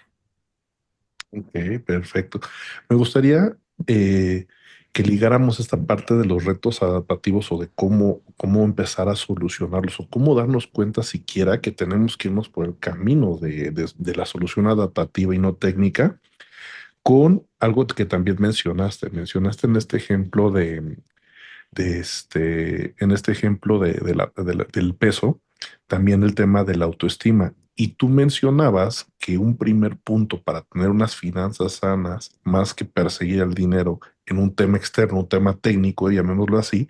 Ok, perfecto. Me gustaría que ligáramos esta parte de los retos adaptativos o de cómo empezar a solucionarlos o cómo darnos cuenta siquiera que tenemos que irnos por el camino de la solución adaptativa y no técnica con algo que también mencionaste. Mencionaste en este ejemplo en este ejemplo del peso, también el tema de la autoestima. Y tú mencionabas que un primer punto para tener unas finanzas sanas, más que perseguir el dinero en un tema externo, un tema técnico, llamémoslo así,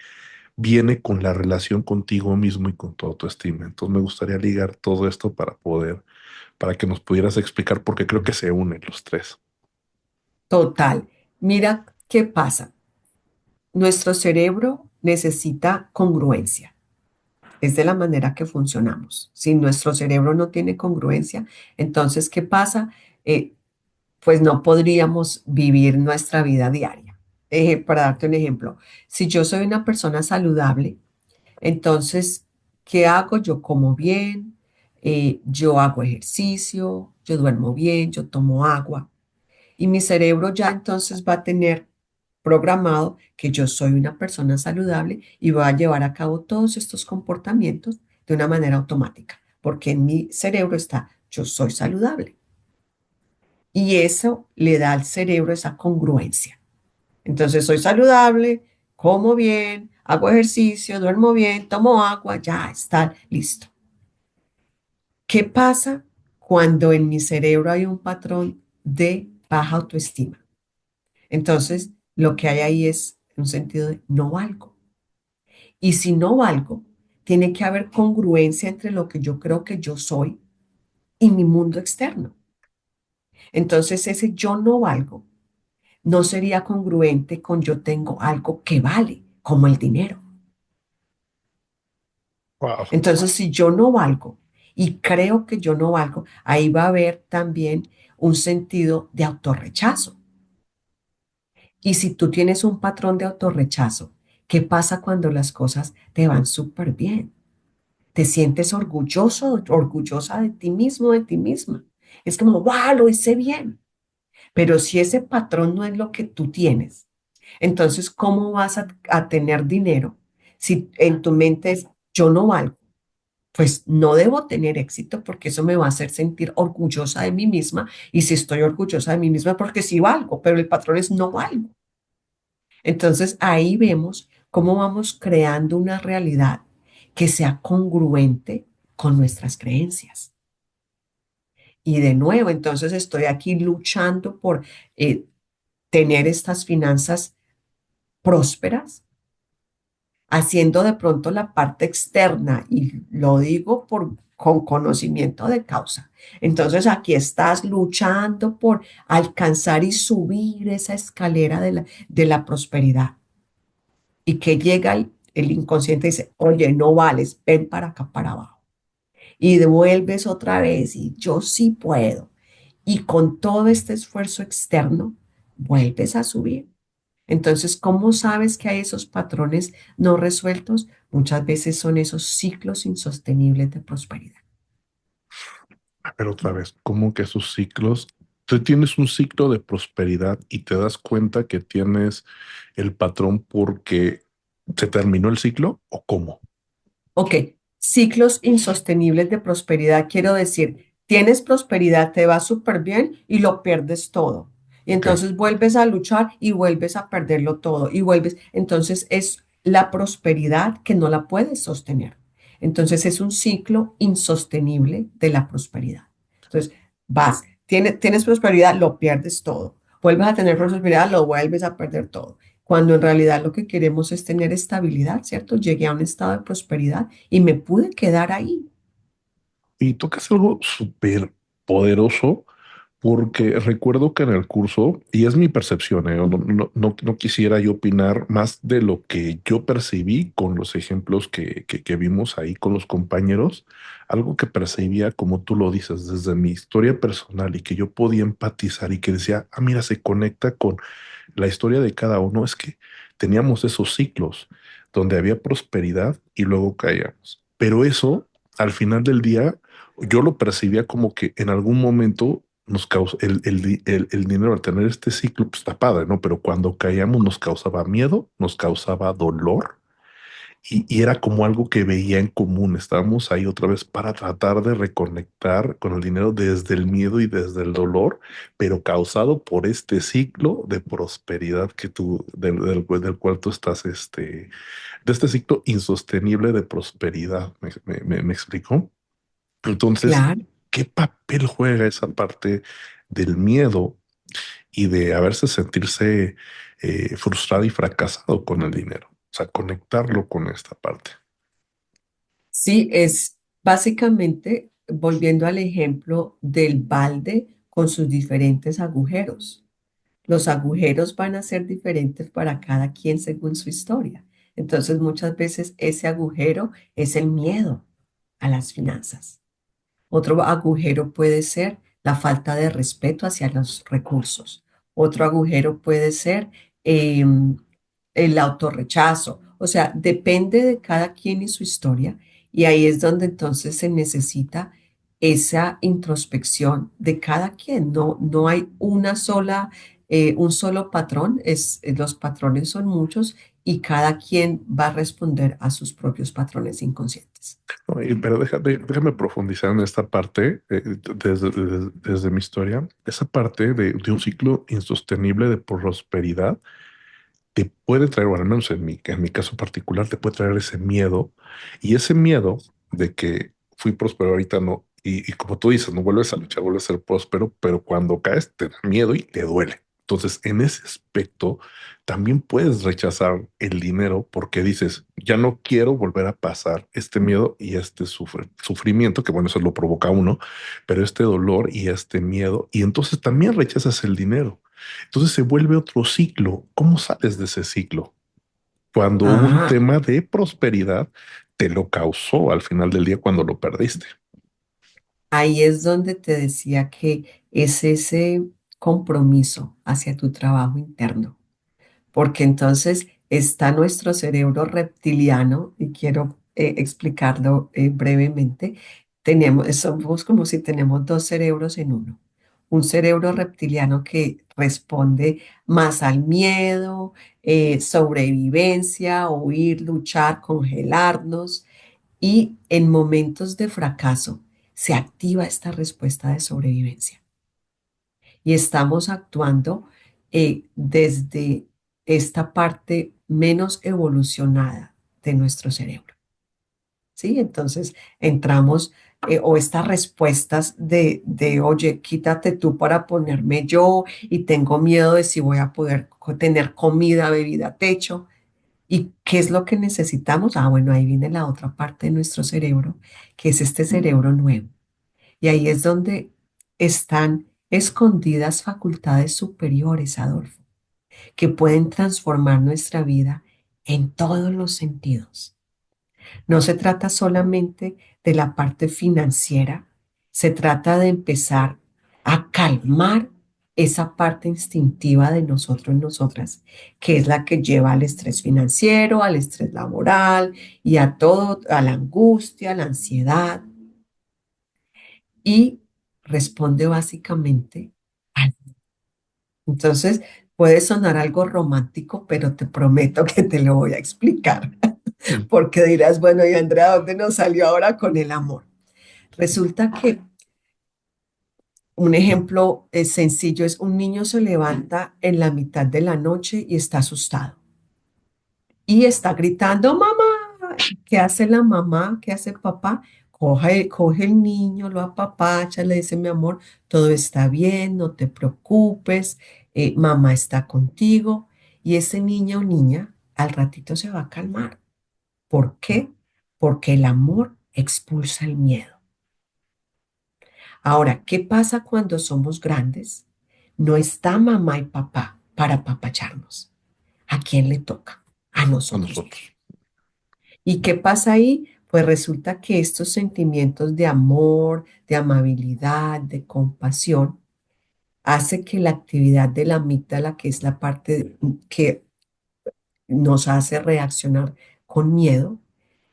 viene con la relación contigo mismo y con tu autoestima. Entonces me gustaría ligar todo esto para que nos pudieras explicar, porque creo que se unen los tres. Total. Mira qué pasa. Nuestro cerebro necesita congruencia. Es de la manera que funcionamos. Si nuestro cerebro no tiene congruencia, entonces, ¿qué pasa? Eh, pues no podríamos vivir nuestra vida diaria. Para darte un ejemplo, si yo soy una persona saludable, entonces, ¿qué hago? Yo como bien, yo hago ejercicio, yo duermo bien, yo tomo agua y mi cerebro ya entonces va a tener programado que yo soy una persona saludable y va a llevar a cabo todos estos comportamientos de una manera automática, porque en mi cerebro está yo soy saludable y eso le da al cerebro esa congruencia. Entonces soy saludable, como bien, hago ejercicio, duermo bien, tomo agua, ya está listo. ¿Qué pasa cuando en mi cerebro hay un patrón de baja autoestima? Entonces, lo que hay ahí es un sentido de no valgo. Y si no valgo, tiene que haber congruencia entre lo que yo creo que yo soy y mi mundo externo. Entonces, ese yo no valgo no sería congruente con yo tengo algo que vale, como el dinero. Wow. Entonces, si yo no valgo y creo que yo no valgo, ahí va a haber también un sentido de autorrechazo. Y si tú tienes un patrón de autorrechazo, ¿qué pasa cuando las cosas te van súper bien? Te sientes orgulloso, orgullosa de ti mismo, de ti misma. Es como, wow, lo hice bien. Pero si ese patrón no es lo que tú tienes, entonces, ¿cómo vas a tener dinero si en tu mente es, yo no valgo? Pues no debo tener éxito porque eso me va a hacer sentir orgullosa de mí misma. Y si estoy orgullosa de mí misma, porque sí valgo, pero el patrón es no valgo. Entonces ahí vemos cómo vamos creando una realidad que sea congruente con nuestras creencias. Y de nuevo, entonces estoy aquí luchando por eh, tener estas finanzas prósperas, haciendo de pronto la parte externa, y lo digo con conocimiento de causa. Entonces aquí estás luchando por alcanzar y subir esa escalera de la prosperidad. Y que llega el inconsciente y dice, oye, no vales, ven para acá, para abajo. Y devuelves otra vez y yo sí puedo. Y con todo este esfuerzo externo, vuelves a subir. Entonces, ¿cómo sabes que hay esos patrones no resueltos? Muchas veces son esos ciclos insostenibles de prosperidad. Pero otra vez, ¿cómo que esos ciclos? Tú tienes un ciclo de prosperidad y te das cuenta que tienes el patrón porque se terminó el ciclo o cómo. Ok, ciclos insostenibles de prosperidad, quiero decir, tienes prosperidad, te va súper bien y lo pierdes todo. Y Ok. entonces vuelves a luchar y vuelves a perderlo todo y vuelves. Entonces es la prosperidad que no la puedes sostener. Entonces es un ciclo insostenible de la prosperidad. Entonces tienes prosperidad, lo pierdes todo. Vuelves a tener prosperidad, lo vuelves a perder todo cuando en realidad lo que queremos es tener estabilidad, ¿cierto? Llegué a un estado de prosperidad y me pude quedar ahí. Y tocas algo súper poderoso porque recuerdo que en el curso, y es mi percepción, no quisiera yo opinar más de lo que yo percibí con los ejemplos que vimos ahí con los compañeros, algo que percibía, como tú lo dices, desde mi historia personal y que yo podía empatizar y que decía, ah, mira, se conecta con la historia de cada uno es que teníamos esos ciclos donde había prosperidad y luego caíamos. Pero eso, al final del día, yo lo percibía como que en algún momento nos causa el dinero al tener este ciclo, pues está padre, ¿no? Pero cuando caíamos nos causaba miedo, nos causaba dolor y era como algo que veía en común. Estábamos ahí otra vez para tratar de reconectar con el dinero desde el miedo y desde el dolor, pero causado por este ciclo de prosperidad que del cual tú estás, de este ciclo insostenible de prosperidad. ¿Me explico? Entonces, Claro. ¿qué papel juega esa parte del miedo y de haberse sentirse frustrado y fracasado con el dinero? O sea, conectarlo con esta parte. Sí, es básicamente volviendo al ejemplo del balde con sus diferentes agujeros. Los agujeros van a ser diferentes para cada quien según su historia. Entonces, muchas veces ese agujero es el miedo a las finanzas. Otro agujero puede ser la falta de respeto hacia los recursos. Otro agujero puede ser el autorrechazo. O sea, depende de cada quien y su historia. Y ahí es donde entonces se necesita esa introspección de cada quien. No, no hay un solo patrón. Los patrones son muchos y cada quien va a responder a sus propios patrones inconscientes. Oye, pero déjame profundizar en esta parte desde mi historia. Esa parte de un ciclo insostenible de prosperidad te puede traer, bueno, al menos en mi caso particular, te puede traer ese miedo y ese miedo de que fui próspero ahorita no. Y como tú dices, no vuelves a luchar, vuelves a ser próspero, pero cuando caes te da miedo y te duele. Entonces, en ese aspecto, también puedes rechazar el dinero porque dices, ya no quiero volver a pasar este miedo y este sufrimiento, que bueno, eso lo provoca uno, pero este dolor y este miedo, y entonces también rechazas el dinero. Entonces se vuelve otro ciclo. ¿Cómo sales de ese ciclo? Cuando un Ah, tema de prosperidad te lo causó al final del día cuando lo perdiste. ahí es donde te decía que es ese compromiso hacia tu trabajo interno, porque entonces está nuestro cerebro reptiliano, y quiero explicarlo brevemente. Somos como si tenemos dos cerebros en uno. Un cerebro reptiliano que responde más al miedo, sobrevivencia, huir, luchar, congelarnos. Y en momentos de fracaso se activa esta respuesta de sobrevivencia y estamos actuando desde esta parte menos evolucionada de nuestro cerebro. ¿Sí? Entonces entramos, o estas respuestas oye, quítate tú para ponerme yo y tengo miedo de si voy a poder tener comida, bebida, techo. ¿Y qué es lo que necesitamos? Ah, bueno, ahí viene la otra parte de nuestro cerebro, que es este cerebro nuevo. Y ahí es donde están escondidas facultades superiores, Adolfo, que pueden transformar nuestra vida en todos los sentidos. No se trata solamente de la parte financiera, se trata de empezar a calmar esa parte instintiva de nosotros y nosotras, que es la que lleva al estrés financiero, al estrés laboral y a todo, a la angustia, a la ansiedad, y responde básicamente al. Entonces, puede sonar algo romántico, pero te prometo que te lo voy a explicar, Mm. porque dirás, bueno, y Andrea, ¿dónde nos salió ahora con el amor? Resulta que un ejemplo sencillo es un niño se levanta en la mitad de la noche y está asustado y está gritando, mamá. ¿Qué hace la mamá? ¿Qué hace el papá? Coge el niño, lo apapacha, le dice, mi amor, todo está bien, no te preocupes, mamá está contigo. Y ese niño o niña al ratito se va a calmar. ¿Por qué? Porque el amor expulsa el miedo. Ahora, ¿qué pasa cuando somos grandes? No está mamá y papá para apapacharnos. ¿A quién le toca? A A nosotros nosotros. mismos. ¿Y qué pasa ahí? Pues resulta que estos sentimientos de amor, de amabilidad, de compasión, hace que la actividad de la amígdala, que es la parte que nos hace reaccionar con miedo,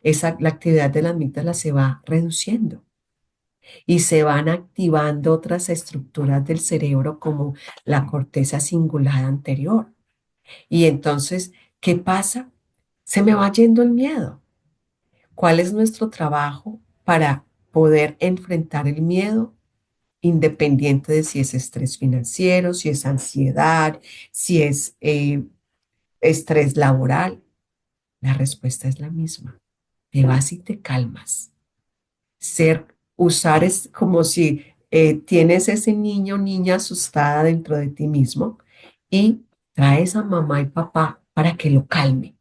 la actividad de la amígdala se va reduciendo y se van activando otras estructuras del cerebro como la corteza cingulada anterior. Y entonces, ¿qué pasa? Se me va yendo el miedo. ¿Cuál es nuestro trabajo para poder enfrentar el miedo, independiente de si es estrés financiero, si es ansiedad, si es estrés laboral? La respuesta es la misma. Te vas y te calmas. Usar es como si tienes ese niño o niña asustada dentro de ti mismo y traes a mamá y papá para que lo calme.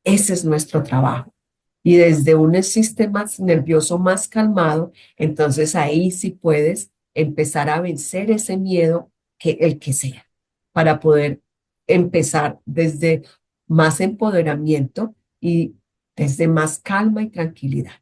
Ese es nuestro trabajo. Y desde un sistema nervioso más calmado, entonces ahí sí puedes empezar a vencer ese miedo, que el que sea, para poder empezar desde más empoderamiento y desde más calma y tranquilidad.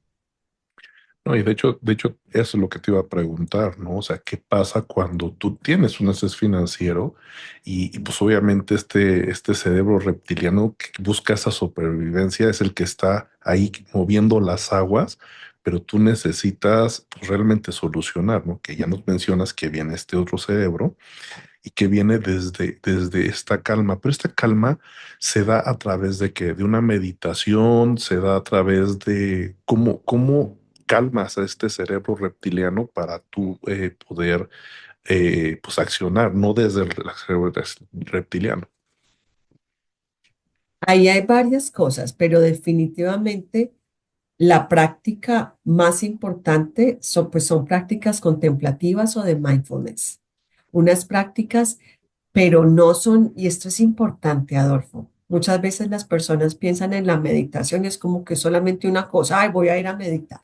No, y de hecho, eso es lo que te iba a preguntar, ¿no? O sea, ¿qué pasa cuando tú tienes un estrés financiero y, pues obviamente este cerebro reptiliano que busca esa supervivencia es el que está ahí moviendo las aguas, pero tú necesitas pues, realmente solucionar, ¿no? Que ya nos mencionas que viene este otro cerebro y que viene desde esta calma, pero esta calma se da a través de que de una meditación, se da a través de cómo calmas a este cerebro reptiliano para tú poder pues accionar, no desde el cerebro reptiliano. Ahí hay varias cosas, pero definitivamente la práctica más importante son prácticas contemplativas o de mindfulness. Unas prácticas, pero no son, y esto es importante, Adolfo. Muchas veces las personas piensan en la meditación y es como que solamente una cosa, ay, voy a ir a meditar.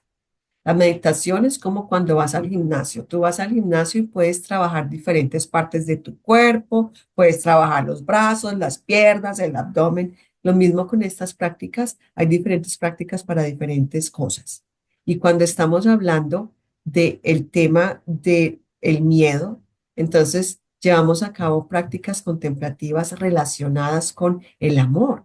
La meditación es como cuando vas al gimnasio. Tú vas al gimnasio y puedes trabajar diferentes partes de tu cuerpo, puedes trabajar los brazos, las piernas, el abdomen. Lo mismo con estas prácticas, hay diferentes prácticas para diferentes cosas. Y cuando estamos hablando del tema del miedo, entonces llevamos a cabo prácticas contemplativas relacionadas con el amor.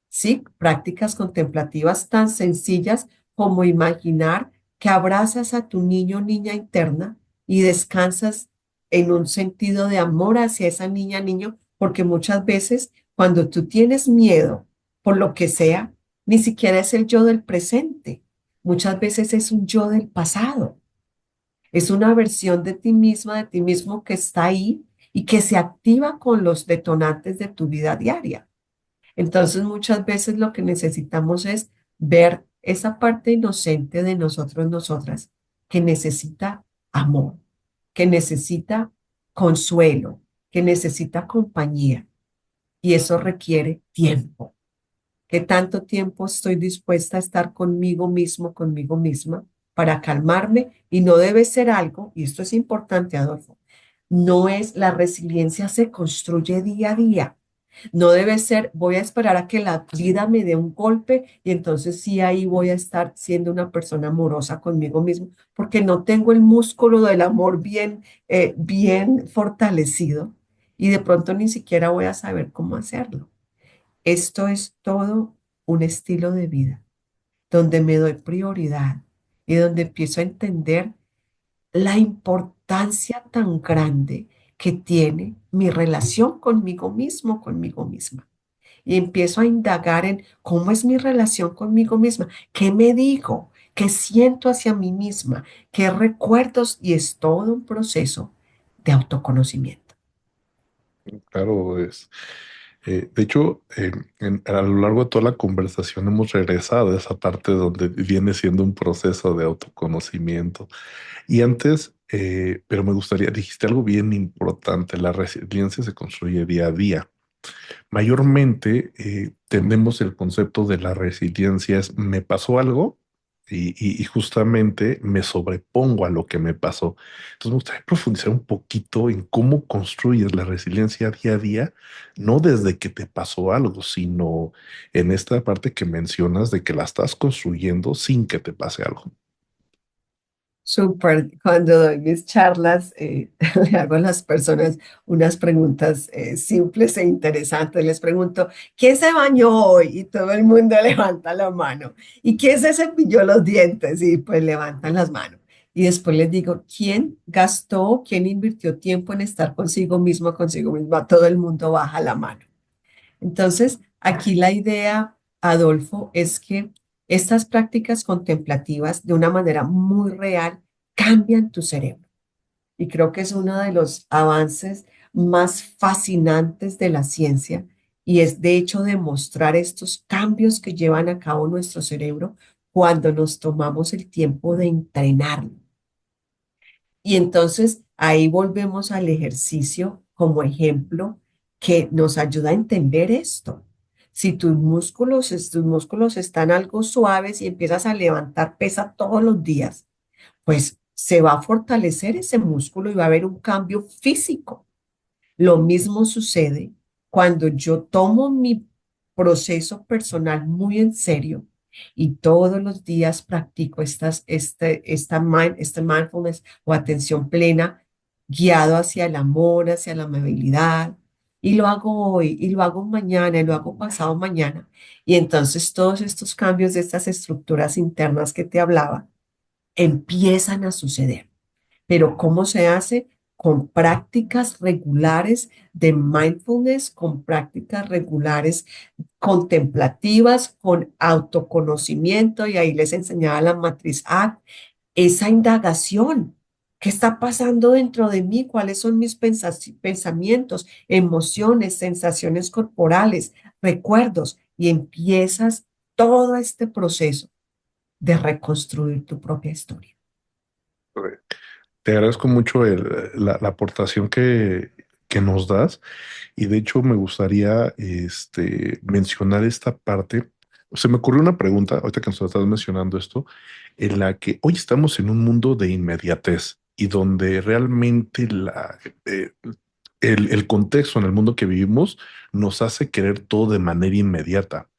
¿Sí? Prácticas contemplativas tan sencillas como imaginar que abrazas a tu niño o niña interna y descansas en un sentido de amor hacia esa niña, niño, porque muchas veces cuando tú tienes miedo por lo que sea, ni siquiera es el yo del presente, muchas veces es un yo del pasado, es una versión de ti misma, de ti mismo que está ahí y que se activa con los detonantes de tu vida diaria. Entonces, muchas veces lo que necesitamos es ver esa parte inocente de nosotros, nosotras, que necesita amor, que necesita consuelo, que necesita compañía. Y eso requiere tiempo. ¿Qué tanto tiempo estoy dispuesta a estar conmigo mismo, conmigo misma, para calmarme? Y no debe ser algo, y esto es importante, Adolfo, no es la resiliencia se construye día a día. No debe ser, voy a esperar a que la vida me dé un golpe y entonces sí ahí voy a estar siendo una persona amorosa conmigo mismo, porque no tengo el músculo del amor bien fortalecido y de pronto ni siquiera voy a saber cómo hacerlo. Esto es todo un estilo de vida donde me doy prioridad y donde empiezo a entender la importancia tan grande que tiene mi relación conmigo mismo, conmigo misma. Y empiezo a indagar en cómo es mi relación conmigo misma, qué me digo, qué siento hacia mí misma, qué recuerdos, y es todo un proceso de autoconocimiento. Claro, de hecho, a lo largo de toda la conversación hemos regresado a esa parte donde viene siendo un proceso de autoconocimiento. Y antes, pero me gustaría, dijiste algo bien importante, la resiliencia se construye día a día. Mayormente tenemos el concepto de la resiliencia es me pasó algo y justamente me sobrepongo a lo que me pasó. Entonces me gustaría profundizar un poquito en cómo construyes la resiliencia día a día, no desde que te pasó algo, sino en esta parte que mencionas de que la estás construyendo sin que te pase algo. Súper, cuando doy mis charlas, le hago a las personas unas preguntas simples e interesantes. Les pregunto, ¿quién se bañó hoy? Y todo el mundo levanta la mano. ¿Y quién se cepilló los dientes? Y pues levantan las manos. Y después les digo, ¿quién gastó, quién invirtió tiempo en estar consigo mismo, consigo misma? Todo el mundo baja la mano. Entonces, aquí la idea, Adolfo, es que estas prácticas contemplativas de una manera muy real cambian tu cerebro. Y creo que es uno de los avances más fascinantes de la ciencia y es de hecho demostrar estos cambios que llevan a cabo nuestro cerebro cuando nos tomamos el tiempo de entrenarlo. Y entonces ahí volvemos al ejercicio como ejemplo que nos ayuda a entender esto. Si tus músculos están algo suaves y empiezas a levantar pesa todos los días, pues se va a fortalecer ese músculo y va a haber un cambio físico. Lo mismo sucede cuando yo tomo mi proceso personal muy en serio y todos los días practico este mindfulness o atención plena guiado hacia el amor, hacia la amabilidad. Y lo hago hoy, y lo hago mañana, y lo hago pasado mañana. Y entonces todos estos cambios de estas estructuras internas que te hablaba empiezan a suceder. Pero ¿cómo se hace? Con prácticas regulares de mindfulness, con prácticas regulares contemplativas, con autoconocimiento, y ahí les enseñaba la matriz ACT, esa indagación. ¿Qué está pasando dentro de mí? ¿Cuáles son mis pensamientos, emociones, sensaciones corporales, recuerdos? Y empiezas todo este proceso de reconstruir tu propia historia. Te agradezco mucho la aportación que nos das y de hecho me gustaría mencionar esta parte. Se me ocurrió una pregunta, ahorita que nos estás mencionando esto, en la que hoy estamos en un mundo de inmediatez y donde realmente el contexto en el mundo que vivimos nos hace querer todo de manera inmediata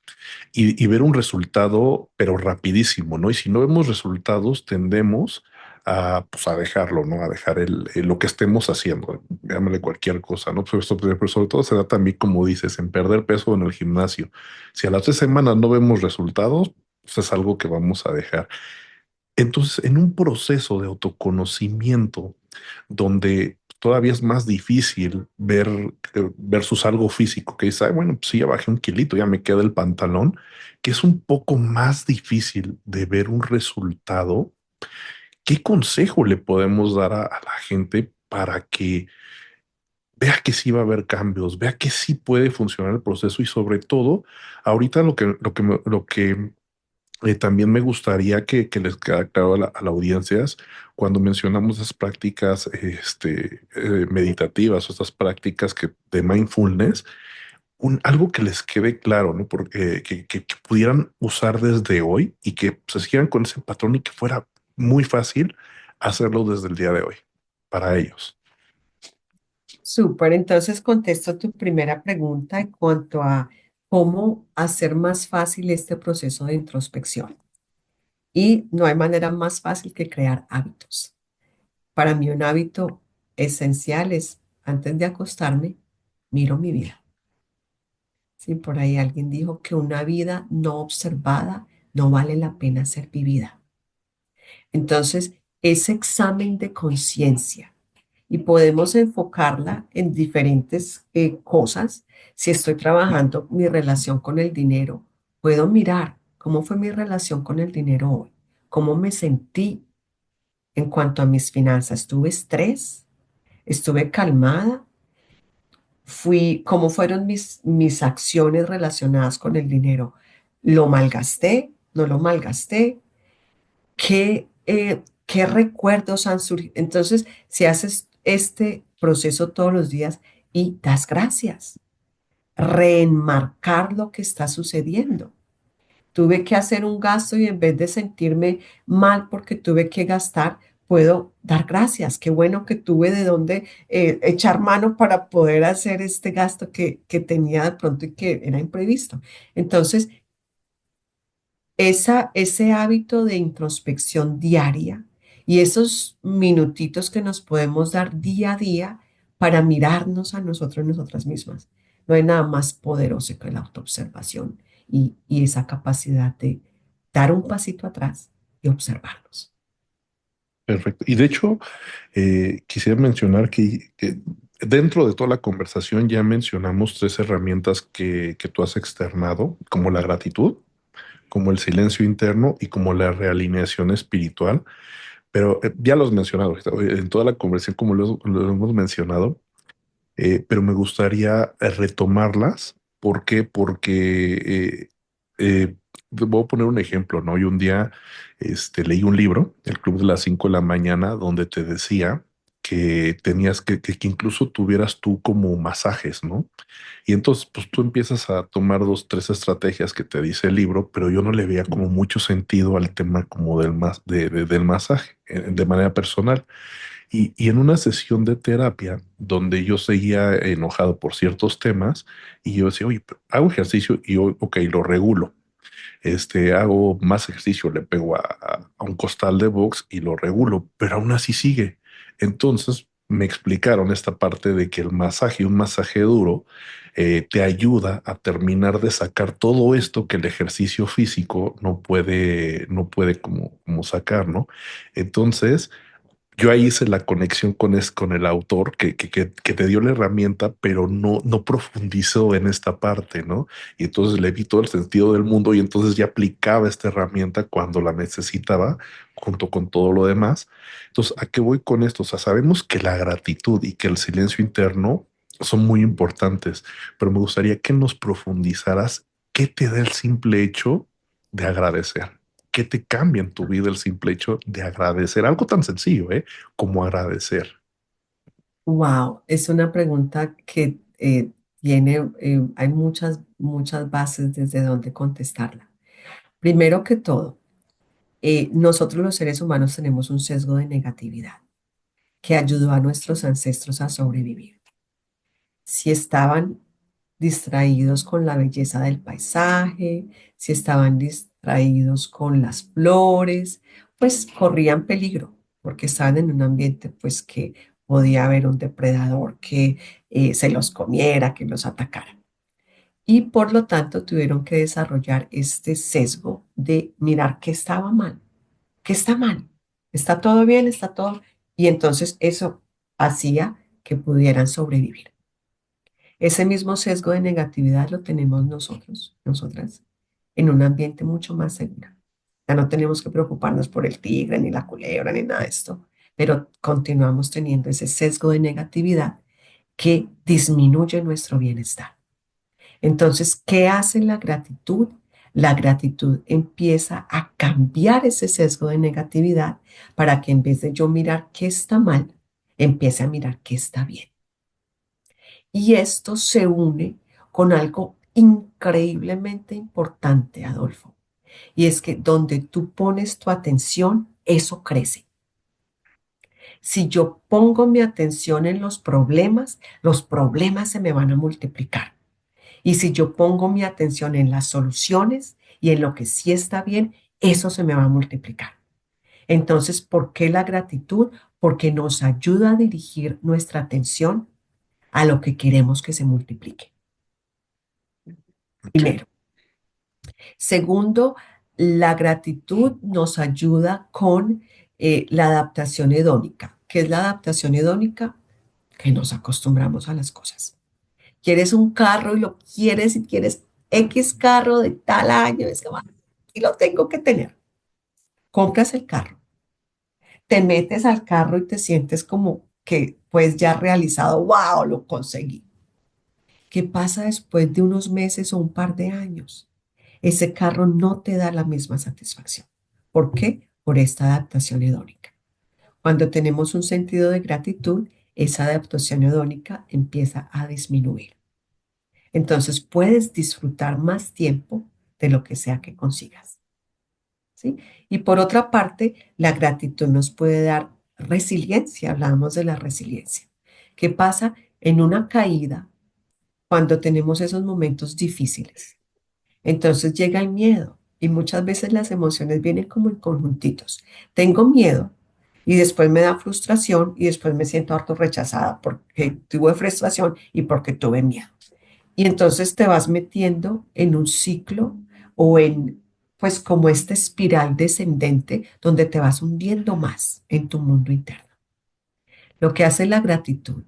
y ver un resultado, pero rapidísimo, ¿no? Y si no vemos resultados, tendemos a, pues, a dejarlo, ¿no? A dejar lo que estemos haciendo, llámale cualquier cosa, ¿no? Pero sobre todo se da también, como dices, en perder peso en el gimnasio. Si a las 3 semanas no vemos resultados, pues es algo que vamos a dejar. Entonces, en un proceso de autoconocimiento donde todavía es más difícil ver versus algo físico, que dice, "Ay, bueno, pues sí, ya bajé un kilito, ya me queda el pantalón", que es un poco más difícil de ver un resultado. ¿Qué consejo le podemos dar a la gente para que vea que sí va a haber cambios, vea que sí puede funcionar el proceso y sobre todo, ahorita lo que también me gustaría que les quede claro a la audiencia es cuando mencionamos esas prácticas meditativas o estas prácticas de mindfulness, algo que les quede claro, ¿no? Porque que pudieran usar desde hoy y que se siguieran con ese patrón y que fuera muy fácil hacerlo desde el día de hoy para ellos. Súper, entonces contesto tu primera pregunta en cuanto a cómo hacer más fácil este proceso de introspección. Y no hay manera más fácil que crear hábitos. Para mí un hábito esencial es, antes de acostarme, miro mi vida. Sí, por ahí alguien dijo que una vida no observada no vale la pena ser vivida. Entonces, ese examen de conciencia y podemos enfocarla en diferentes cosas. Si estoy trabajando mi relación con el dinero, puedo mirar cómo fue mi relación con el dinero hoy, cómo me sentí en cuanto a mis finanzas. ¿Tuve estrés? ¿Estuve calmada? ¿Cómo fueron mis acciones relacionadas con el dinero? ¿Lo malgasté? ¿No lo malgasté? ¿Qué recuerdos han surgido? Entonces, si haces este proceso todos los días y das gracias, reenmarcar lo que está sucediendo. Tuve que hacer un gasto y en vez de sentirme mal porque tuve que gastar, puedo dar gracias. Qué bueno que tuve de dónde echar mano para poder hacer este gasto que tenía de pronto y que era imprevisto. Entonces, ese hábito de introspección diaria Y esos minutitos que nos podemos dar día a día para mirarnos a nosotros, nosotras mismas. No hay nada más poderoso que la autoobservación y esa capacidad de dar un pasito atrás y observarnos. Perfecto. Y de hecho, quisiera mencionar que dentro de toda la conversación ya mencionamos tres herramientas que tú has externado, como la gratitud, como el silencio interno y como la realineación espiritual. Pero ya los has mencionado en toda la conversación, como lo hemos mencionado. Pero me gustaría retomarlas. ¿Por qué? Porque voy a poner un ejemplo, ¿no? Y un día leí un libro, El Club de las 5 de la mañana, donde te decía que tenías que incluso tuvieras tú como masajes, ¿no? Y entonces, pues tú empiezas a tomar dos, tres estrategias que te dice el libro, pero yo no le veía como mucho sentido al tema como del masaje, de manera personal. Y en una sesión de terapia donde yo seguía enojado por ciertos temas y yo decía, oye, pero hago ejercicio y hoy, ok, lo regulo. Hago más ejercicio, le pego a un costal de box y lo regulo, pero aún así sigue. Entonces me explicaron esta parte de que el masaje, un masaje duro, te ayuda a terminar de sacar todo esto que el ejercicio físico no puede como sacar, ¿no? Entonces, yo ahí hice la conexión con el autor que te dio la herramienta, pero no profundizó en esta parte, ¿no? Y entonces le vi todo el sentido del mundo y entonces ya aplicaba esta herramienta cuando la necesitaba, junto con todo lo demás. Entonces, ¿a qué voy con esto? O sea, sabemos que la gratitud y que el silencio interno son muy importantes, pero me gustaría que nos profundizaras qué te da el simple hecho de agradecer. ¿Qué te cambia en tu vida el simple hecho de agradecer? Algo tan sencillo, ¿eh? Como agradecer. Wow, es una pregunta que hay muchas, muchas bases desde donde contestarla. Primero que todo, nosotros los seres humanos tenemos un sesgo de negatividad que ayudó a nuestros ancestros a sobrevivir. Si estaban distraídos con la belleza del paisaje, si estaban distraídos con las flores, pues corrían peligro porque estaban en un ambiente pues que podía haber un depredador que se los comiera, que los atacara. Y por lo tanto tuvieron que desarrollar este sesgo de mirar qué estaba mal, qué está mal, está todo bien, está todo. Y entonces eso hacía que pudieran sobrevivir. Ese mismo sesgo de negatividad lo tenemos nosotros, nosotras, en un ambiente mucho más seguro. Ya no tenemos que preocuparnos por el tigre, ni la culebra, ni nada de esto, pero continuamos teniendo ese sesgo de negatividad que disminuye nuestro bienestar. Entonces, ¿qué hace la gratitud? La gratitud empieza a cambiar ese sesgo de negatividad para que en vez de yo mirar qué está mal, empiece a mirar qué está bien. Y esto se une con algo increíblemente importante, Adolfo, y es que donde tú pones tu atención, eso crece. Si yo pongo mi atención en los problemas se me van a multiplicar. Y si yo pongo mi atención en las soluciones y en lo que sí está bien, eso se me va a multiplicar. Entonces, ¿por qué la gratitud? Porque nos ayuda a dirigir nuestra atención a lo que queremos que se multiplique. Ok, Primero. Segundo, la gratitud nos ayuda con la adaptación hedónica. ¿Qué es la adaptación hedónica? Que nos acostumbramos a las cosas. Quieres un carro y lo quieres y quieres X carro de tal año, es que, "Bueno, y lo tengo que tener". Compras el carro, te metes al carro y te sientes como que pues ya realizado, wow, lo conseguí. ¿Qué pasa después de unos meses o un par de años? Ese carro no te da la misma satisfacción. ¿Por qué? Por esta adaptación hedónica. Cuando tenemos un sentido de gratitud, esa adaptación hedónica empieza a disminuir. Entonces puedes disfrutar más tiempo de lo que sea que consigas, ¿sí? Y por otra parte, la gratitud nos puede dar resiliencia. Hablamos de la resiliencia. ¿Qué pasa en una caída cuando tenemos esos momentos difíciles? Entonces llega el miedo y muchas veces las emociones vienen como en conjuntitos. Tengo miedo, Y después me da frustración y después me siento harto rechazada porque tuve frustración y porque tuve miedo. Y entonces te vas metiendo en un ciclo o en, pues como esta espiral descendente donde te vas hundiendo más en tu mundo interno. Lo que hace la gratitud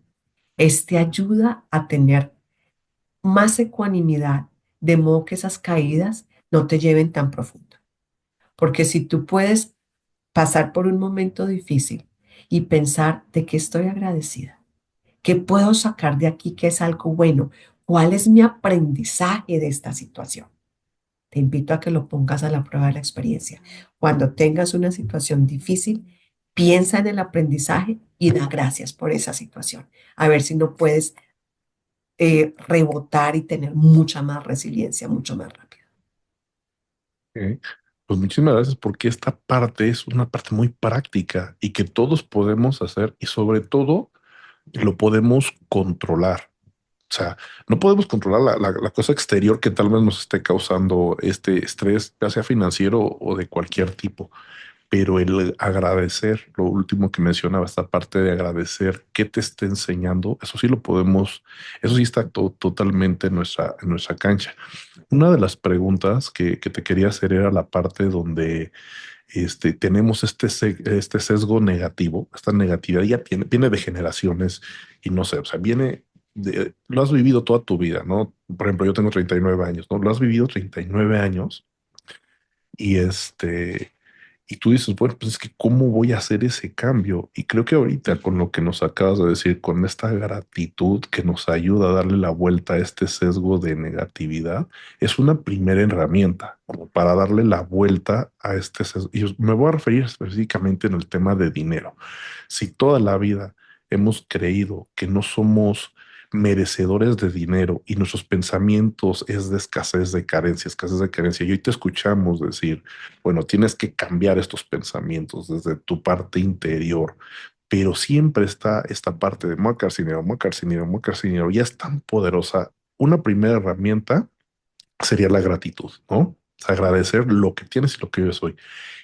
es te ayuda a tener más ecuanimidad, de modo que esas caídas no te lleven tan profundo. Porque si tú puedes pasar por un momento difícil y pensar de qué estoy agradecida, qué puedo sacar de aquí que es algo bueno, cuál es mi aprendizaje de esta situación. Te invito a que lo pongas a la prueba de la experiencia. Cuando tengas una situación difícil, piensa en el aprendizaje y da gracias por esa situación. A ver si no puedes rebotar y tener mucha más resiliencia, mucho más rápido. Ok. Pues muchísimas gracias porque esta parte es una parte muy práctica y que todos podemos hacer y sobre todo lo podemos controlar. O sea, no podemos controlar la cosa exterior que tal vez nos esté causando este estrés, ya sea financiero o de cualquier tipo, pero el agradecer, lo último que mencionaba, esta parte de agradecer qué te está enseñando, eso sí lo podemos, eso sí está totalmente en nuestra cancha. Una de las preguntas que te quería hacer era la parte donde tenemos este sesgo negativo, esta negatividad ya viene de generaciones y no sé, o sea, lo has vivido toda tu vida, ¿no? Por ejemplo, yo tengo 39 años, ¿no? Lo has vivido 39 años y y tú dices, bueno, pues es que ¿cómo voy a hacer ese cambio? Y creo que ahorita con lo que nos acabas de decir, con esta gratitud que nos ayuda a darle la vuelta a este sesgo de negatividad, es una primera herramienta como para darle la vuelta a este sesgo. Y me voy a referir específicamente en el tema de dinero. Si toda la vida hemos creído que no somos merecedores de dinero y nuestros pensamientos es de escasez de carencia, y hoy te escuchamos decir, bueno, tienes que cambiar estos pensamientos desde tu parte interior, pero siempre está esta parte de muecar dinero, muecar dinero, muecar dinero, ya es tan poderosa. Una primera herramienta sería la gratitud, ¿no? O sea, agradecer lo que tienes y lo que yo soy.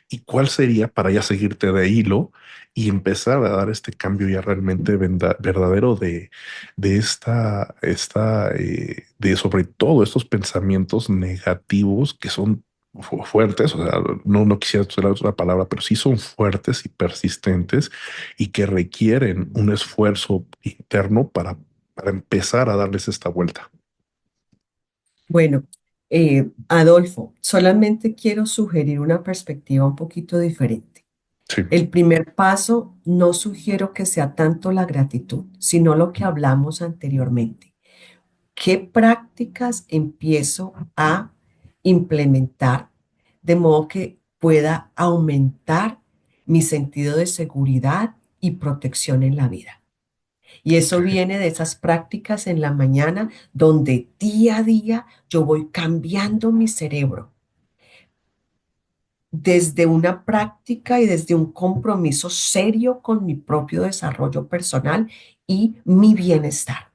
¿Y cuál sería para ya seguirte de hilo y empezar a dar este cambio ya realmente verdadero de de sobre todo estos pensamientos negativos que son fuertes? O sea, no quisiera usar otra palabra, pero sí son fuertes y persistentes y que requieren un esfuerzo interno para empezar a darles esta vuelta. Bueno, Adolfo, solamente quiero sugerir una perspectiva un poquito diferente. Sí, El primer paso no sugiero que sea tanto la gratitud, sino lo que hablamos anteriormente. ¿Qué prácticas empiezo a implementar de modo que pueda aumentar mi sentido de seguridad y protección en la vida? Y eso ok, viene de esas prácticas en la mañana donde día a día yo voy cambiando mi cerebro desde una práctica y desde un compromiso serio con mi propio desarrollo personal y mi bienestar.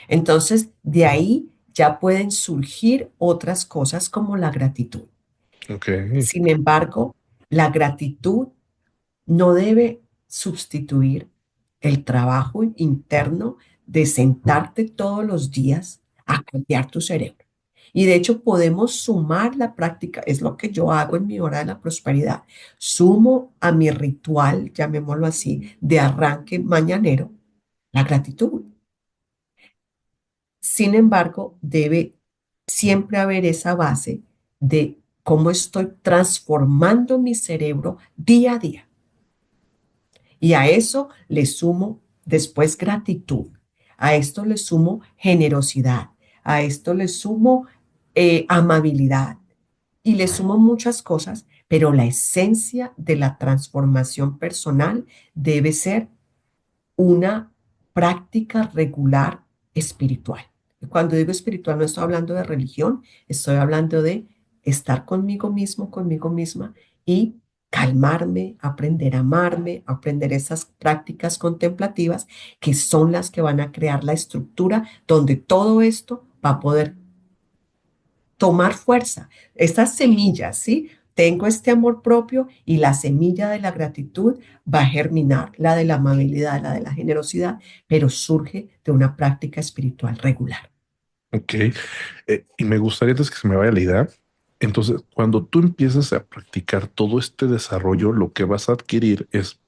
Entonces, de ahí ya pueden surgir otras cosas como la gratitud. ok, Sin embargo, la gratitud no debe sustituir el trabajo interno de sentarte todos los días a cambiar tu cerebro. Y de hecho podemos sumar la práctica, es lo que yo hago en mi hora de la prosperidad. Sumo a mi ritual, llamémoslo así, de arranque mañanero, la gratitud. Sin embargo, debe siempre haber esa base de cómo estoy transformando mi cerebro día a día. Y a eso le sumo después gratitud, a esto le sumo generosidad, a esto le sumo amabilidad y le sumo muchas cosas, pero la esencia de la transformación personal debe ser una práctica regular espiritual. Cuando digo espiritual no estoy hablando de religión, estoy hablando de estar conmigo mismo, conmigo misma y calmarme, aprender a amarme, aprender esas prácticas contemplativas que son las que van a crear la estructura donde todo esto va a poder tomar fuerza. Estas semillas, ¿sí? tengo este amor propio y la semilla de la gratitud va a germinar, la de la amabilidad, la de la generosidad, pero surge de una práctica espiritual regular. Ok. Y me gustaría antes que se me vaya la idea. Entonces, cuando tú empiezas a practicar todo este desarrollo, lo que vas a adquirir es,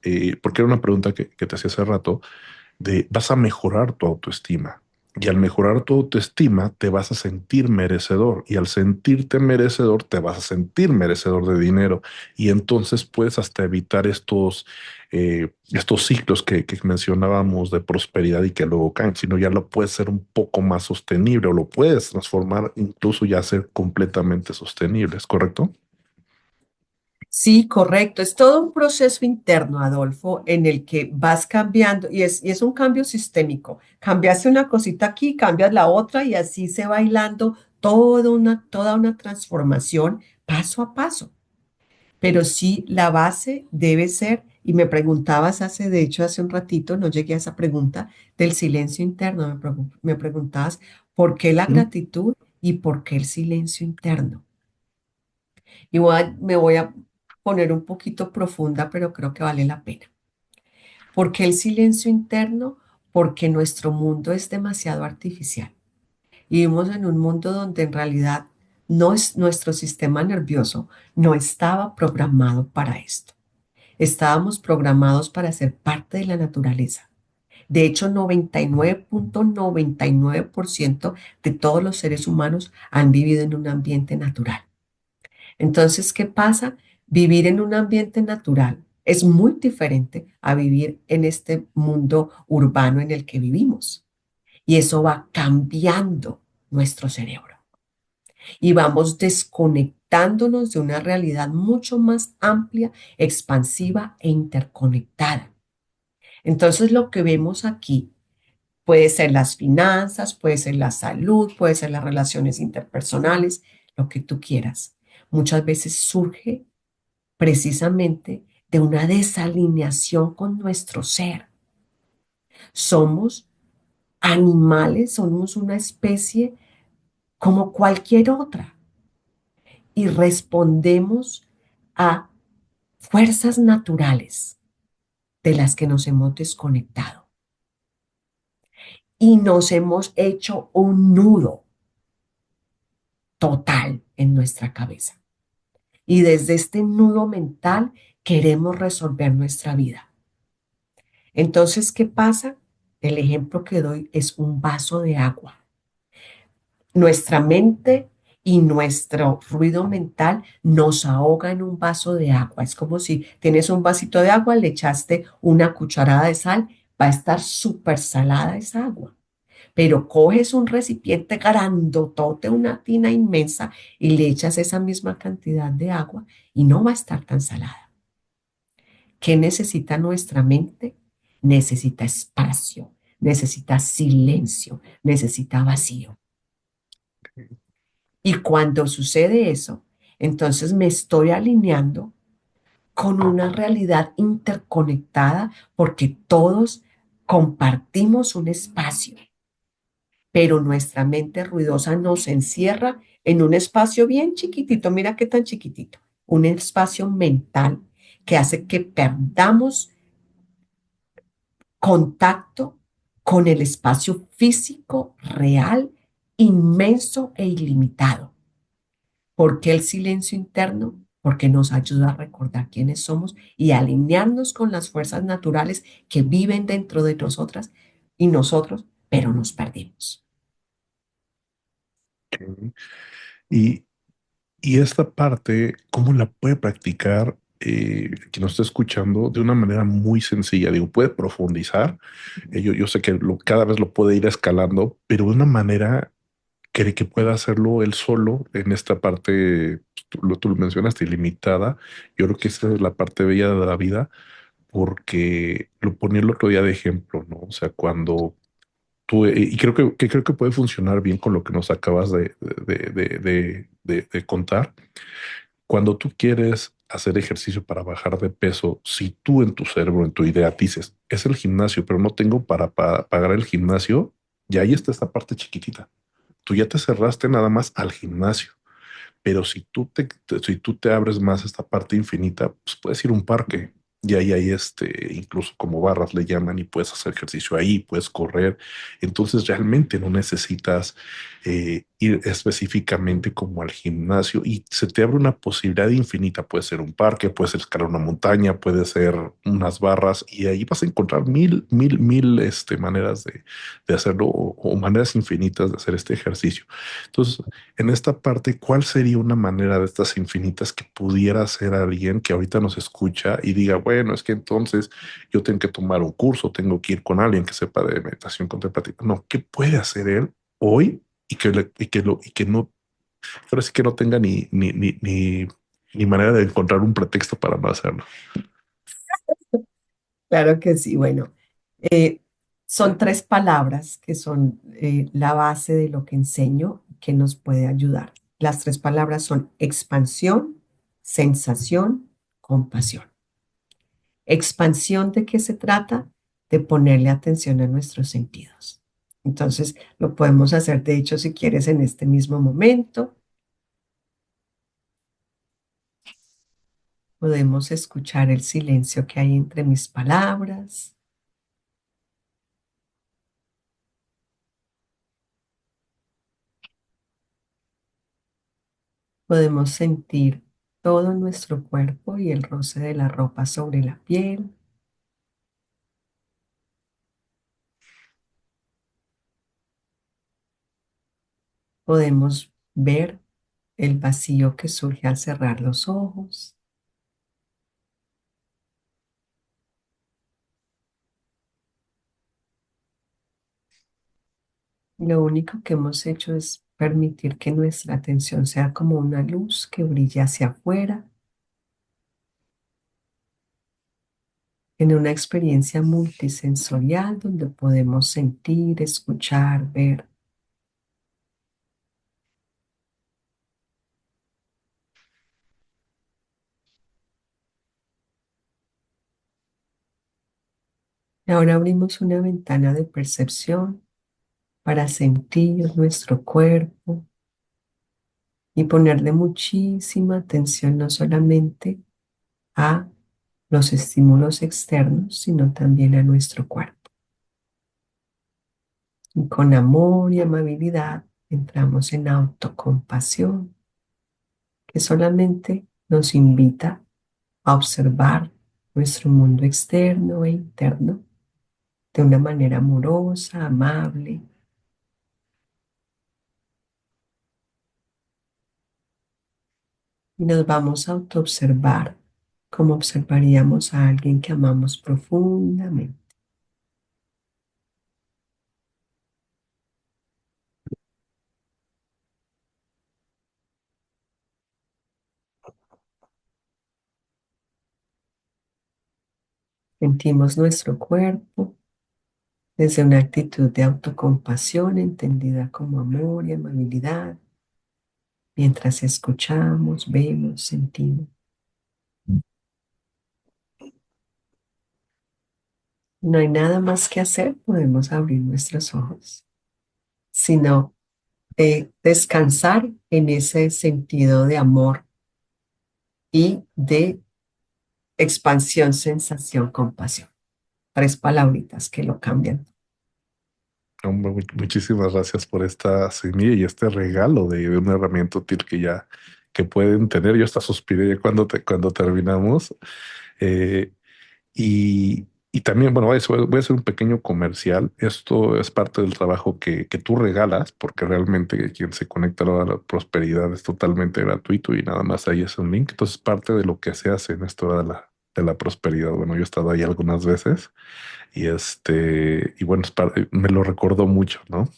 porque era una pregunta que te hacía hace rato, de vas a mejorar tu autoestima. Y al mejorar tu autoestima, te vas a sentir merecedor. Y al sentirte merecedor, te vas a sentir merecedor de dinero. Y entonces puedes hasta evitar estos ciclos que mencionábamos de prosperidad y que luego caen, sino ya lo puedes ser un poco más sostenible o lo puedes transformar incluso ya a ser completamente sostenible. ¿Es correcto? Sí, correcto. Es todo un proceso interno, Adolfo, en el que vas cambiando y es un cambio sistémico. Cambiaste una cosita aquí, cambias la otra y así se va hilando toda una transformación paso a paso. Pero sí, la base debe ser, y me preguntabas de hecho, hace un ratito, no llegué a esa pregunta, del silencio interno. Me preguntabas por qué la Mm. gratitud y por qué el silencio interno. Me voy a poner un poquito profunda, pero creo que vale la pena. ¿Por qué el silencio interno? Porque nuestro mundo es demasiado artificial. Y vivimos en un mundo donde en realidad no es, nuestro sistema nervioso no estaba programado para esto. Estábamos programados para ser parte de la naturaleza. De hecho, 99.99% de todos los seres humanos han vivido en un ambiente natural. Entonces, ¿qué pasa? Vivir en un ambiente natural es muy diferente a vivir en este mundo urbano en el que vivimos. Y eso va cambiando nuestro cerebro y vamos desconectándonos de una realidad mucho más amplia, expansiva e interconectada. Entonces, lo que vemos aquí puede ser las finanzas, puede ser la salud, puede ser las relaciones interpersonales, lo que tú quieras. Muchas veces surge precisamente de una desalineación con nuestro ser. Somos animales, somos una especie como cualquier otra y respondemos a fuerzas naturales de las que nos hemos desconectado y nos hemos hecho un nudo total en nuestra cabeza. Y desde este nudo mental queremos resolver nuestra vida. Entonces, ¿qué pasa? El ejemplo que doy es un vaso de agua. Nuestra mente y nuestro ruido mental nos ahoga en un vaso de agua. Es como si tienes un vasito de agua, le echaste una cucharada de sal, va a estar súper salada esa agua. Pero coges un recipiente grandotote, una tina inmensa, y le echas esa misma cantidad de agua y no va a estar tan salada. ¿Qué necesita nuestra mente? Necesita espacio, necesita silencio, necesita vacío. Y cuando sucede eso, entonces me estoy alineando con una realidad interconectada porque todos compartimos un espacio, pero nuestra mente ruidosa nos encierra en un espacio bien chiquitito, mira qué tan chiquitito, un espacio mental que hace que perdamos contacto con el espacio físico real, inmenso e ilimitado. ¿Por qué el silencio interno? Porque nos ayuda a recordar quiénes somos y alinearnos con las fuerzas naturales que viven dentro de nosotras y nosotros, pero nos perdimos. Ok. Y, y esta parte, ¿cómo la puede practicar quien nos está escuchando de una manera muy sencilla? Digo, puede profundizar. Yo sé que cada vez lo puede ir escalando, pero de una manera que pueda hacerlo él solo en esta parte, tú lo mencionaste, ilimitada. Yo creo que esa es la parte bella de la vida, porque lo ponía el otro día de ejemplo, ¿no? O sea, cuando tú, y creo que puede funcionar bien con lo que nos acabas de contar. Cuando tú quieres hacer ejercicio para bajar de peso, si tú en tu cerebro, en tu idea dices, es el gimnasio, pero no tengo para pagar el gimnasio, y ahí está esta parte chiquitita. Tú ya te cerraste nada más al gimnasio, pero si tú te abres más a esta parte infinita, pues puedes ir a un parque. Y ahí hay incluso como barras le llaman y puedes hacer ejercicio ahí, puedes correr. Entonces realmente no necesitas ir específicamente como al gimnasio y se te abre una posibilidad infinita. Puede ser un parque, puede ser escalar una montaña, puede ser unas barras y ahí vas a encontrar mil maneras de hacerlo o maneras infinitas de hacer este ejercicio. Entonces, en esta parte, ¿cuál sería una manera de estas infinitas que pudiera hacer alguien que ahorita nos escucha y diga, bueno, es que entonces yo tengo que tomar un curso, tengo que ir con alguien que sepa de meditación contemplativa? No, ¿qué puede hacer él hoy y que no, ahora sí que no tenga ni manera de encontrar un pretexto para no hacerlo? Claro que sí. Bueno, eh, son tres palabras que son la base de lo que enseño que nos puede ayudar. Las tres palabras son expansión, sensación, compasión. Expansión, ¿de qué se trata? De ponerle atención a nuestros sentidos. Entonces, lo podemos hacer, de hecho, si quieres, en este mismo momento. Podemos escuchar el silencio que hay entre mis palabras. Podemos sentir todo nuestro cuerpo y el roce de la ropa sobre la piel. Podemos ver el vacío que surge al cerrar los ojos. Lo único que hemos hecho es permitir que nuestra atención sea como una luz que brilla hacia afuera en una experiencia multisensorial donde podemos sentir, escuchar, ver. Y ahora abrimos una ventana de percepción para sentir nuestro cuerpo y ponerle muchísima atención no solamente a los estímulos externos, sino también a nuestro cuerpo. Y con amor y amabilidad entramos en autocompasión, que solamente nos invita a observar nuestro mundo externo e interno de una manera amorosa, amable, y nos vamos a autoobservar como observaríamos a alguien que amamos profundamente. Sentimos nuestro cuerpo desde una actitud de autocompasión entendida como amor y amabilidad, mientras escuchamos, vemos, sentimos. No hay nada más que hacer, podemos abrir nuestros ojos, sino descansar en ese sentido de amor y de expansión, sensación, compasión. Tres palabritas que lo cambian. Hombre, muchísimas gracias por esta semilla y este regalo de una herramienta útil que pueden tener. Yo hasta suspiré ya cuando terminamos. Eh, y también, bueno, voy a hacer un pequeño comercial. Esto es parte del trabajo que tú regalas, porque realmente quien se conecta a la prosperidad es totalmente gratuito y nada más ahí es un link. Entonces, parte de lo que se hace en esto de la prosperidad. Bueno, yo he estado ahí algunas veces y bueno, me lo recordó mucho, ¿no?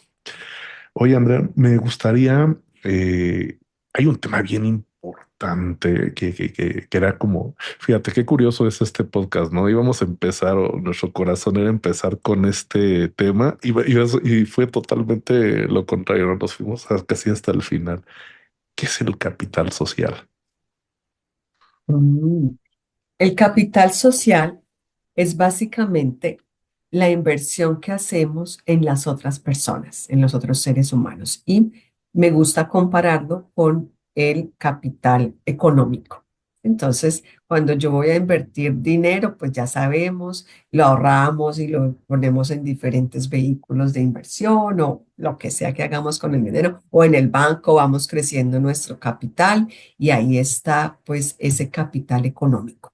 Oye, Andrea, me gustaría, hay un tema bien importante que era como, fíjate qué curioso es este podcast, ¿no? Íbamos a empezar, o nuestro corazón era empezar con este tema y fue totalmente lo contrario, ¿no? Nos fuimos casi hasta el final. ¿Qué es el capital social? Mm. El capital social es básicamente la inversión que hacemos en las otras personas, en los otros seres humanos. Y me gusta compararlo con el capital económico. Entonces, cuando yo voy a invertir dinero, pues ya sabemos, lo ahorramos y lo ponemos en diferentes vehículos de inversión o lo que sea que hagamos con el dinero, o en el banco vamos creciendo nuestro capital y ahí está pues ese capital económico.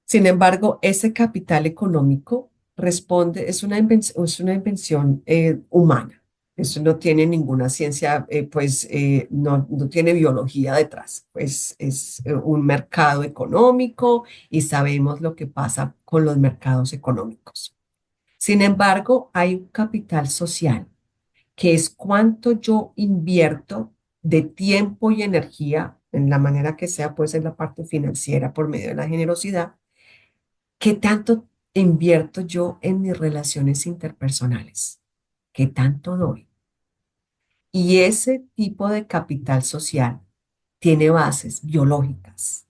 Sin embargo, ese capital económico es una invención humana. Eso no tiene ninguna ciencia, no tiene biología detrás. Pues es un mercado económico y sabemos lo que pasa con los mercados económicos. Sin embargo, hay un capital social, que es cuánto yo invierto de tiempo y energía, en la manera que sea, pues en la parte financiera por medio de la generosidad. ¿Qué tanto invierto yo en mis relaciones interpersonales? ¿Qué tanto doy? Y ese tipo de capital social tiene bases biológicas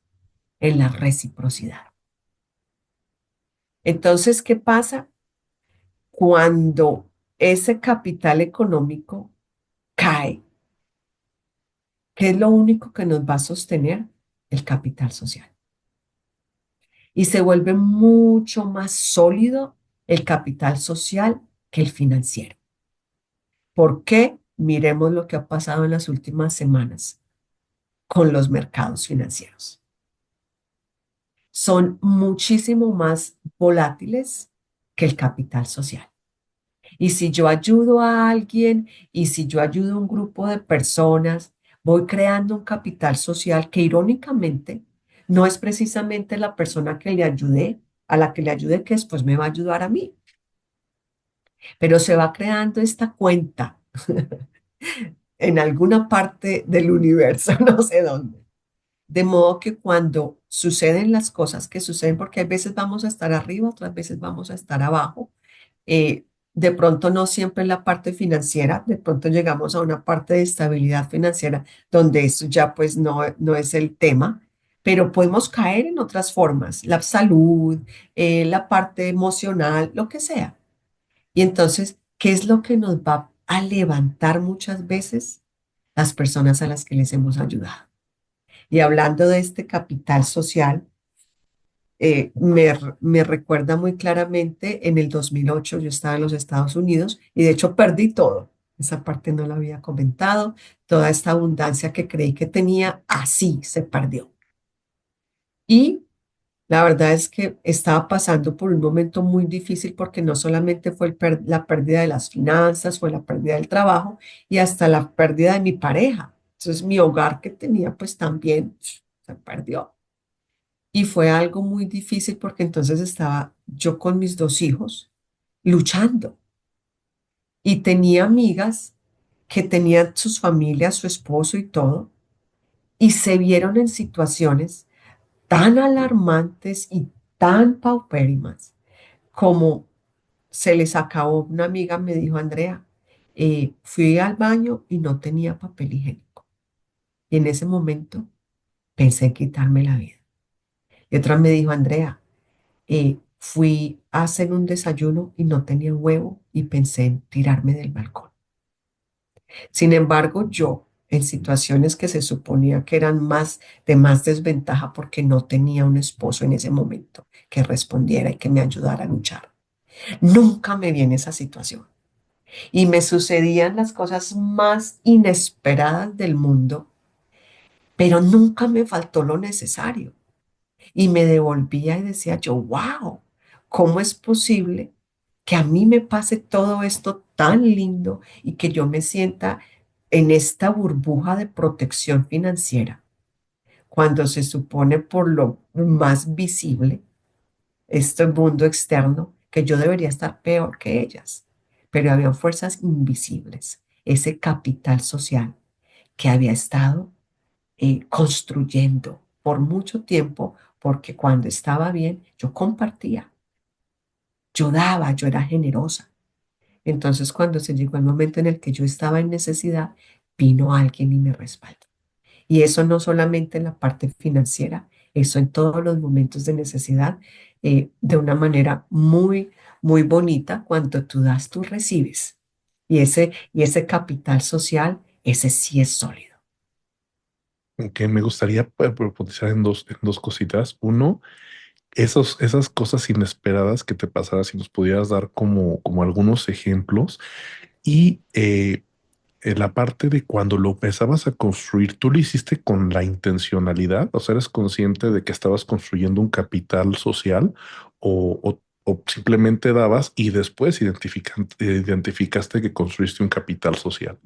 en la reciprocidad. Entonces, ¿qué pasa cuando ese capital económico cae? ¿Qué es lo único que nos va a sostener? El capital social. Y se vuelve mucho más sólido el capital social que el financiero. ¿Por qué? Miremos lo que ha pasado en las últimas semanas con los mercados financieros. Son muchísimo más volátiles que el capital social. Y si yo ayudo a alguien y si yo ayudo a un grupo de personas, voy creando un capital social que irónicamente no es precisamente la persona que le ayudé, a la que le ayudé, que después me va a ayudar a mí, pero se va creando esta cuenta en alguna parte del universo, no sé dónde. De modo que cuando suceden las cosas que suceden, porque hay veces vamos a estar arriba, otras veces vamos a estar abajo, de pronto no siempre en la parte financiera, de pronto llegamos a una parte de estabilidad financiera donde eso ya pues no es el tema, pero podemos caer en otras formas, la salud, la parte emocional, lo que sea. Y entonces, ¿qué es lo que nos va a levantar muchas veces? Las personas a las que les hemos ayudado. Y hablando de este capital social, me recuerda muy claramente en el 2008 yo estaba en los Estados Unidos y de hecho perdí todo. Esa parte no la había comentado. Toda esta abundancia que creí que tenía, así se perdió. Y la verdad es que estaba pasando por un momento muy difícil porque no solamente fue la pérdida de las finanzas, fue la pérdida del trabajo y hasta la pérdida de mi pareja. Entonces mi hogar que tenía pues también se perdió. Y fue algo muy difícil porque entonces estaba yo con mis dos hijos luchando y tenía amigas que tenían sus familias, su esposo y todo, y se vieron en situaciones tan alarmantes y tan paupérrimas como se les acabó. Una amiga me dijo, Andrea, fui al baño y no tenía papel higiénico. Y en ese momento pensé en quitarme la vida. Y otra me dijo, Andrea, fui a hacer un desayuno y no tenía huevo y pensé en tirarme del balcón. Sin embargo, yo, en situaciones que se suponía que eran más desventaja porque no tenía un esposo en ese momento que respondiera y que me ayudara a luchar, nunca me vi en esa situación. Y me sucedían las cosas más inesperadas del mundo, pero nunca me faltó lo necesario. Y me devolvía y decía yo, wow, ¿cómo es posible que a mí me pase todo esto tan lindo y que yo me sienta en esta burbuja de protección financiera cuando se supone por lo más visible, este mundo externo, que yo debería estar peor que ellas? Pero había fuerzas invisibles, ese capital social que había estado construyendo por mucho tiempo, porque cuando estaba bien, yo compartía, yo daba, yo era generosa. Entonces, cuando se llegó el momento en el que yo estaba en necesidad, vino alguien y me respaldó. Y eso no solamente en la parte financiera, eso en todos los momentos de necesidad, de una manera muy, muy bonita. Cuando tú das, tú recibes. Y ese capital social, ese sí es sólido. que me gustaría profundizar en dos cositas. Uno, esas cosas inesperadas que te pasaran, si nos pudieras dar como algunos ejemplos. Y en la parte de cuando lo empezabas a construir, ¿tú lo hiciste con la intencionalidad? O sea, ¿eres consciente de que estabas construyendo un capital social o simplemente dabas y después identificaste que construiste un capital social?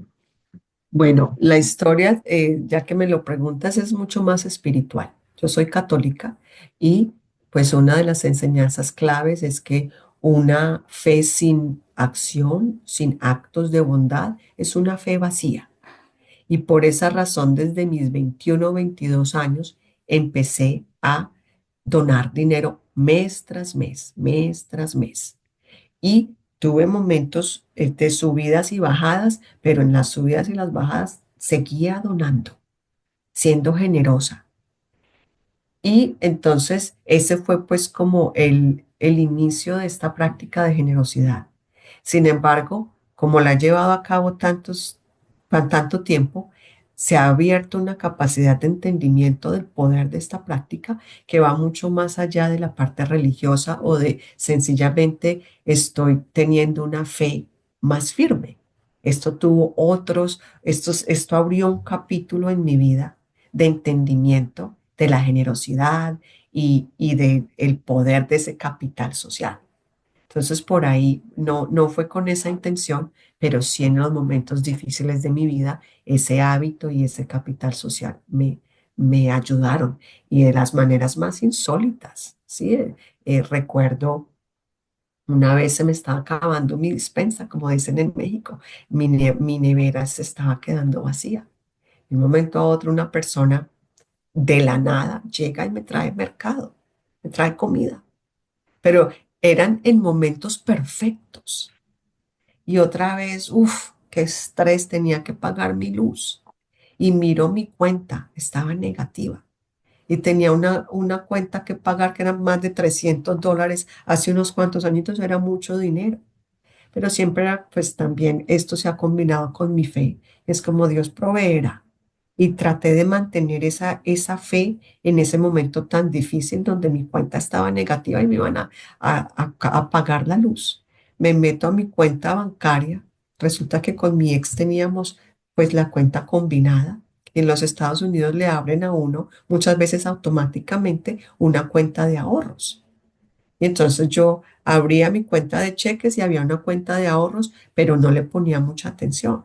Bueno, la historia, ya que me lo preguntas, es mucho más espiritual. Yo soy católica y pues una de las enseñanzas claves es que una fe sin acción, sin actos de bondad, es una fe vacía. Y por esa razón, desde mis 21 o 22 años, empecé a donar dinero mes tras mes. Y tuve momentos de subidas y bajadas, pero en las subidas y las bajadas seguía donando, siendo generosa. Y entonces ese fue pues como el inicio de esta práctica de generosidad. Sin embargo, como la he llevado a cabo tanto tiempo, se ha abierto una capacidad de entendimiento del poder de esta práctica que va mucho más allá de la parte religiosa o de sencillamente estoy teniendo una fe más firme. Esto tuvo esto abrió un capítulo en mi vida de entendimiento de la generosidad y de el poder de ese capital social. Entonces, por ahí no fue con esa intención, pero sí en los momentos difíciles de mi vida, ese hábito y ese capital social me ayudaron y de las maneras más insólitas. ¿Sí? Recuerdo una vez se me estaba acabando mi despensa, como dicen en México, mi nevera se estaba quedando vacía. De un momento a otro, una persona de la nada llega y me trae mercado, me trae comida, pero eran en momentos perfectos. Y otra vez, uff, qué estrés, tenía que pagar mi luz. Y miro mi cuenta, estaba negativa. Y tenía una cuenta que pagar que eran más de $300 hace unos cuantos añitos, era mucho dinero. Pero siempre pues también esto se ha combinado con mi fe. Es como Dios proveerá. Y traté de mantener esa fe en ese momento tan difícil donde mi cuenta estaba negativa y me iban a pagar la luz. Me meto a mi cuenta bancaria. Resulta que con mi ex teníamos pues la cuenta combinada. En los Estados Unidos le abren a uno muchas veces automáticamente una cuenta de ahorros. Y entonces yo abría mi cuenta de cheques y había una cuenta de ahorros, pero no le ponía mucha atención.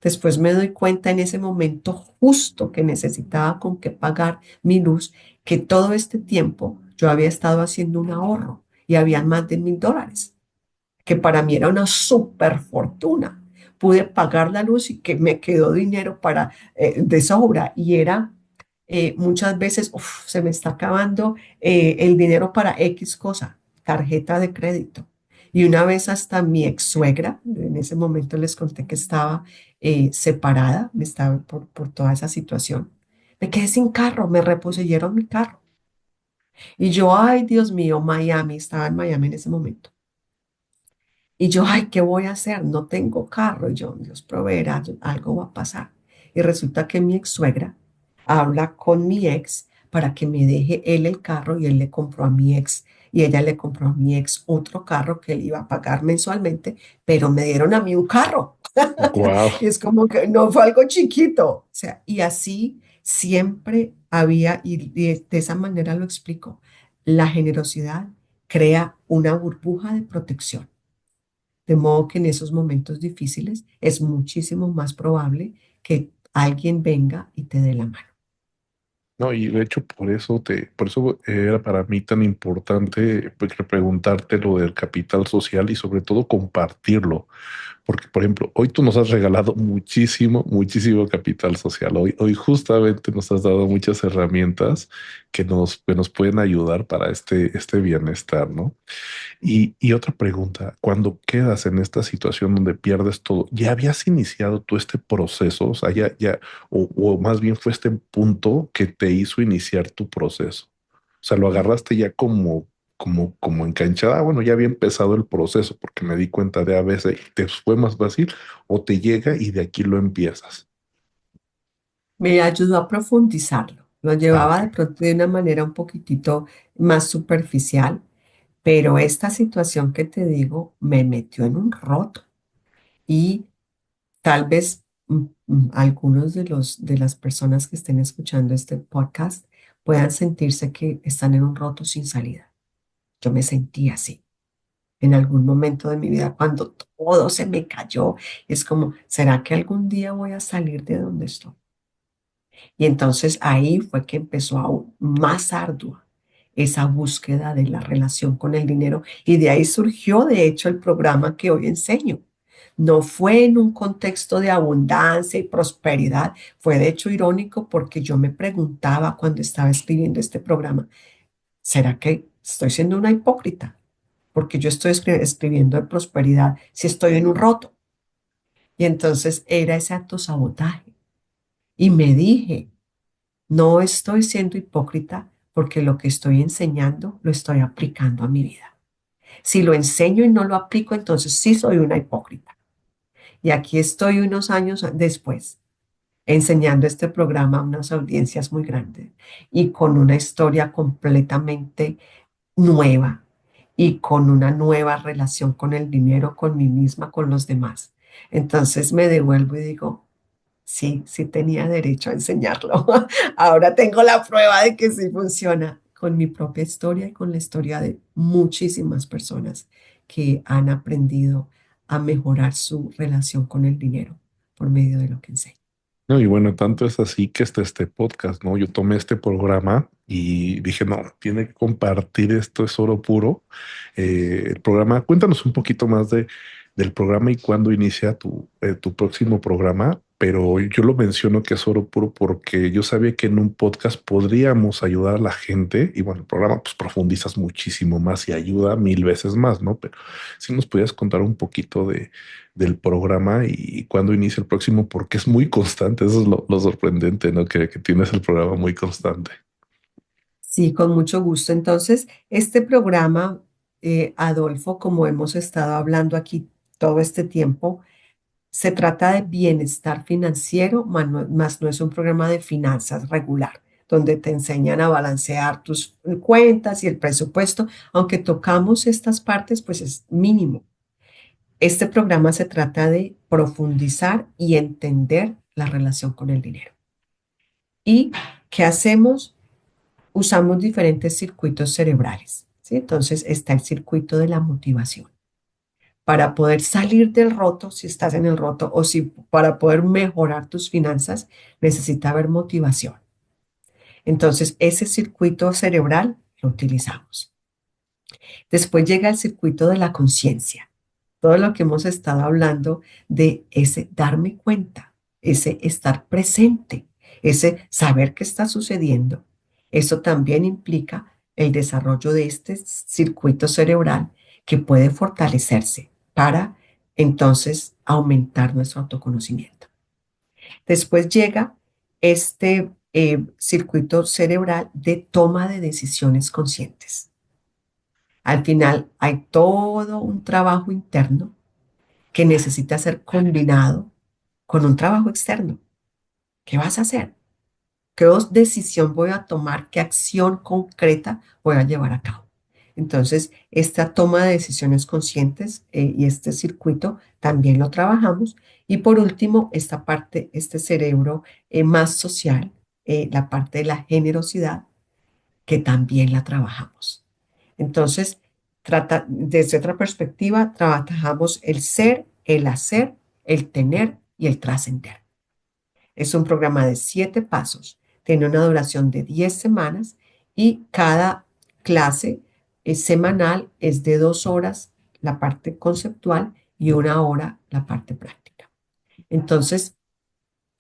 Después me doy cuenta en ese momento justo que necesitaba con qué pagar mi luz, que todo este tiempo yo había estado haciendo un ahorro y había más de $1,000, que para mí era una super fortuna. Pude pagar la luz y que me quedó dinero para de sobra y era muchas veces, uf, se me está acabando el dinero para X cosa, tarjeta de crédito. Y una vez hasta mi ex suegra, en ese momento les conté que estaba separada, me estaba por toda esa situación. Me quedé sin carro, me reposeyeron mi carro. Y yo, ay, Dios mío, Miami, estaba en Miami en ese momento. Y yo, ay, ¿qué voy a hacer? No tengo carro. Y yo, Dios proveerá, algo va a pasar. Y resulta que mi ex suegra habla con mi ex para que me deje él el carro y él le compró a mi ex y ella le compró a mi ex otro carro que él iba a pagar mensualmente, pero me dieron a mí un carro. Wow. Y es como que no fue algo chiquito. O sea, y así siempre había, y de esa manera lo explico, la generosidad crea una burbuja de protección. De modo que en esos momentos difíciles es muchísimo más probable que alguien venga y te dé la mano. No, y de hecho por eso era para mí tan importante preguntarte lo del capital social y sobre todo compartirlo. Porque, por ejemplo, hoy tú nos has regalado muchísimo capital social. Hoy justamente nos has dado muchas herramientas que nos pueden ayudar para este bienestar, ¿no? Y otra pregunta, cuando quedas en esta situación donde pierdes todo, ¿ya habías iniciado tú este proceso? O sea, o más bien fue este punto que te hizo iniciar tu proceso. O sea, lo agarraste ya como enganchada. Ah, bueno, ya había empezado el proceso porque me di cuenta de a veces te fue más fácil o te llega y de aquí lo empiezas. Me ayudó a profundizarlo. Lo Ah, llevaba ok. de pronto de una manera un poquitito más superficial, pero esta situación que te digo me metió en un roto y tal vez algunos de las personas que estén escuchando este podcast puedan sentirse que están en un roto sin salida. Yo me sentí así en algún momento de mi vida cuando todo se me cayó. Es como, ¿será que algún día voy a salir de donde estoy? Y entonces ahí fue que empezó aún más ardua esa búsqueda de la relación con el dinero. Y de ahí surgió, de hecho, el programa que hoy enseño. No fue en un contexto de abundancia y prosperidad, fue de hecho irónico porque yo me preguntaba cuando estaba escribiendo este programa, ¿será que estoy siendo una hipócrita? Porque yo estoy escribiendo de prosperidad si estoy en un roto. Y entonces era ese autosabotaje. Y me dije, no estoy siendo hipócrita porque lo que estoy enseñando lo estoy aplicando a mi vida. Si lo enseño y no lo aplico, entonces sí soy una hipócrita. Y aquí estoy unos años después enseñando este programa a unas audiencias muy grandes y con una historia completamente nueva y con una nueva relación con el dinero, con mí misma, con los demás. Entonces me devuelvo y digo, sí, sí tenía derecho a enseñarlo. Ahora tengo la prueba de que sí funciona con mi propia historia y con la historia de muchísimas personas que han aprendido a mejorar su relación con el dinero por medio de lo que enseño. No, y bueno, tanto es así que está este podcast, ¿no? Yo tomé este programa y dije, no, tiene que compartir esto, es oro puro. El programa, cuéntanos un poquito más del programa y cuándo inicia tu próximo programa, pero yo lo menciono que es oro puro porque yo sabía que en un podcast podríamos ayudar a la gente y bueno, el programa pues profundizas muchísimo más y ayuda mil veces más, ¿no? Pero si nos pudieras contar un poquito del programa y cuándo inicia el próximo, porque es muy constante. Eso es lo sorprendente, ¿no? Que tienes el programa muy constante. Sí, con mucho gusto. Entonces, este programa, Adolfo, como hemos estado hablando aquí todo este tiempo, se trata de bienestar financiero, más no es un programa de finanzas regular, donde te enseñan a balancear tus cuentas y el presupuesto. Aunque tocamos estas partes, pues es mínimo. Este programa se trata de profundizar y entender la relación con el dinero. ¿Y qué hacemos? Usamos diferentes circuitos cerebrales, ¿sí? Entonces está el circuito de la motivación. Para poder salir del roto, si estás en el roto, o si para poder mejorar tus finanzas, necesita haber motivación. Entonces, ese circuito cerebral lo utilizamos. Después llega el circuito de la conciencia. Todo lo que hemos estado hablando de ese darme cuenta, ese estar presente, ese saber qué está sucediendo. Eso también implica el desarrollo de este circuito cerebral que puede fortalecerse para entonces aumentar nuestro autoconocimiento. Después llega este circuito cerebral de toma de decisiones conscientes. Al final hay todo un trabajo interno que necesita ser combinado con un trabajo externo. ¿Qué vas a hacer? ¿Qué decisión voy a tomar? ¿Qué acción concreta voy a llevar a cabo? Entonces, esta toma de decisiones conscientes y este circuito también lo trabajamos. Y por último, esta parte, este cerebro más social, la parte de la generosidad, que también la trabajamos. Entonces, desde otra perspectiva, trabajamos el ser, el hacer, el tener y el trascender. Es un programa de 7 pasos, tiene una duración de 10 semanas y cada clase semanal es de 2 horas la parte conceptual y 1 hora la parte práctica. Entonces,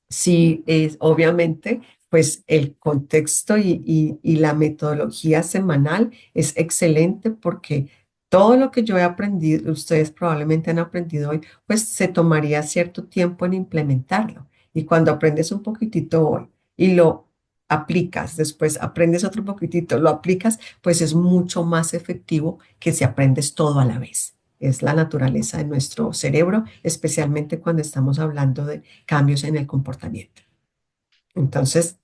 sí, obviamente, pues el contexto y la metodología semanal es excelente porque todo lo que yo he aprendido, ustedes probablemente han aprendido hoy, pues se tomaría cierto tiempo en implementarlo. Y cuando aprendes un poquitito hoy y lo aplicas, después aprendes otro poquitito, lo aplicas, pues es mucho más efectivo que si aprendes todo a la vez. Es la naturaleza de nuestro cerebro, especialmente cuando estamos hablando de cambios en el comportamiento. Entonces,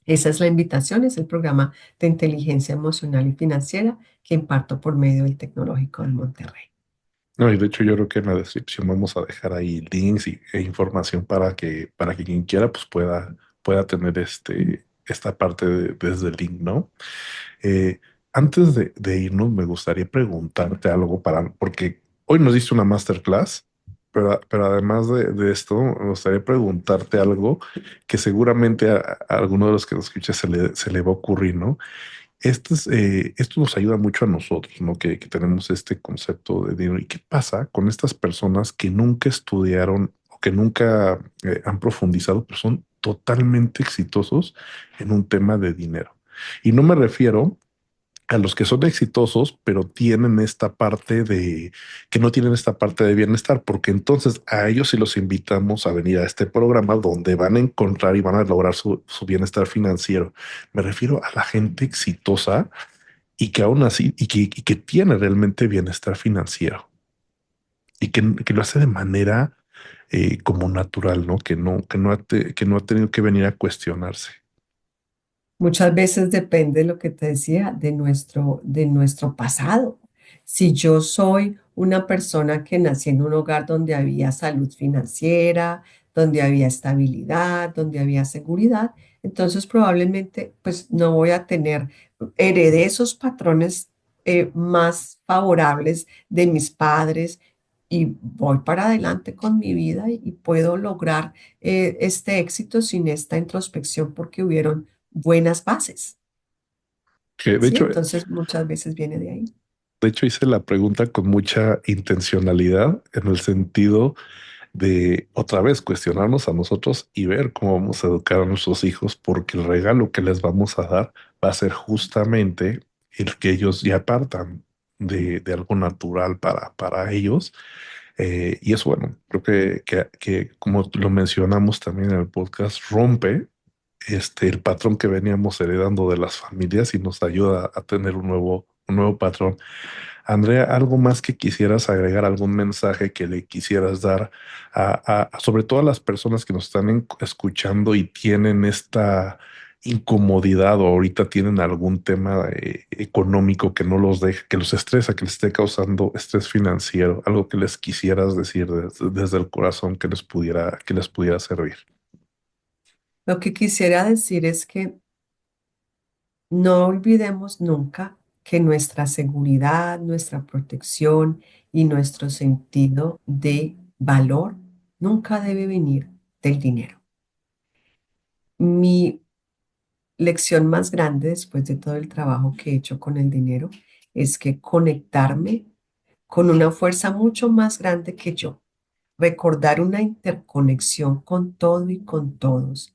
esa es la invitación, es el programa de inteligencia emocional y financiera que imparto por medio del Tecnológico de Monterrey. No, y de hecho yo creo que en la descripción vamos a dejar ahí links e información para que quien quiera pues pueda tener esta parte desde el link, ¿no? Eh, Antes de irnos, me gustaría preguntarte algo porque hoy nos diste una masterclass, pero además de esto, me gustaría preguntarte algo que seguramente a alguno de los que nos escucha se le va a ocurrir, ¿no? Esto nos ayuda mucho a nosotros, ¿no? Que tenemos este concepto de dinero. ¿Y qué pasa con estas personas que nunca estudiaron o que nunca han profundizado, pero son totalmente exitosos en un tema de dinero? Y no me refiero a los que son exitosos, pero tienen esta parte de que no tienen esta parte de bienestar, porque entonces a ellos sí los invitamos a venir a este programa donde van a encontrar y van a lograr su bienestar financiero. Me refiero a la gente exitosa y que aún así y que tiene realmente bienestar financiero y que lo hace de manera como natural, ¿no? Que no ha tenido que venir a cuestionarse. Muchas veces depende de lo que te decía, de nuestro pasado. Si yo soy una persona que nací en un hogar donde había salud financiera, donde había estabilidad, donde había seguridad, entonces probablemente pues no voy a tener, heredé esos patrones más favorables de mis padres y voy para adelante con mi vida y puedo lograr este éxito sin esta introspección porque hubieron buenas bases, Que ¿sí? Entonces muchas veces viene de ahí. de hecho hice la pregunta con mucha intencionalidad en el sentido de otra vez cuestionarnos a nosotros y ver cómo vamos a educar a nuestros hijos, porque el regalo que les vamos a dar va a ser justamente el que ellos ya partan de algo natural para ellos. Y es bueno, creo que como lo mencionamos también en el podcast, rompe el patrón que veníamos heredando de las familias y nos ayuda a tener un nuevo patrón. Andrea, ¿algo más que quisieras agregar, algún mensaje que le quisieras dar sobre todo a las personas que nos están escuchando y tienen esta incomodidad o ahorita tienen algún tema económico que no los deje, que los estresa, que les esté causando estrés financiero? Algo que les quisieras decir desde el corazón que les pudiera servir. Lo que quisiera decir es que no olvidemos nunca que nuestra seguridad, nuestra protección y nuestro sentido de valor nunca debe venir del dinero. Mi lección más grande después de todo el trabajo que he hecho con el dinero es que conectarme con una fuerza mucho más grande que yo, recordar una interconexión con todo y con todos,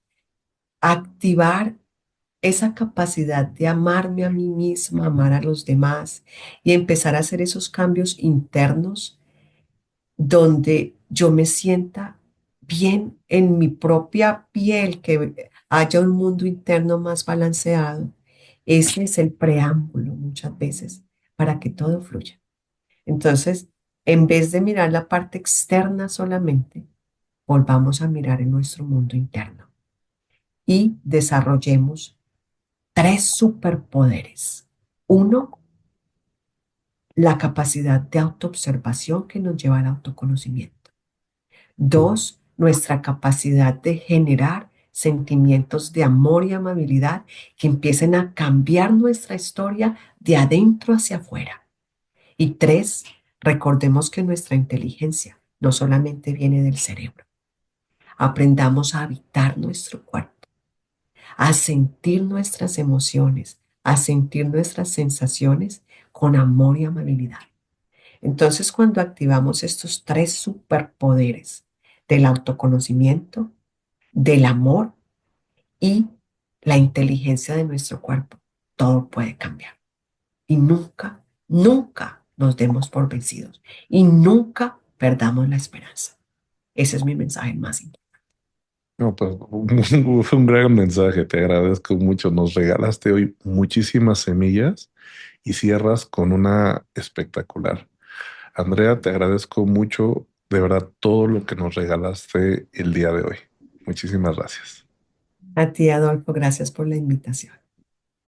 activar esa capacidad de amarme a mí misma, amar a los demás y empezar a hacer esos cambios internos donde yo me sienta bien en mi propia piel, que haya un mundo interno más balanceado. Ese es el preámbulo muchas veces para que todo fluya. Entonces, en vez de mirar la parte externa solamente, volvamos a mirar en nuestro mundo interno y desarrollemos tres superpoderes. Uno, la capacidad de autoobservación que nos lleva al autoconocimiento. Dos, nuestra capacidad de generar sentimientos de amor y amabilidad que empiecen a cambiar nuestra historia de adentro hacia afuera. Y tres, recordemos que nuestra inteligencia no solamente viene del cerebro. Aprendamos a habitar nuestro cuerpo, a sentir nuestras emociones, a sentir nuestras sensaciones con amor y amabilidad. Entonces, cuando activamos estos tres superpoderes del autoconocimiento, del amor y la inteligencia de nuestro cuerpo, todo puede cambiar. Y nunca, nunca nos demos por vencidos y nunca perdamos la esperanza. Ese es mi mensaje más importante. No, pues fue un gran mensaje, te agradezco mucho. Nos regalaste hoy muchísimas semillas y cierras con una espectacular. Andrea, te agradezco mucho, de verdad, todo lo que nos regalaste el día de hoy. Muchísimas gracias. A ti, Adolfo, gracias por la invitación.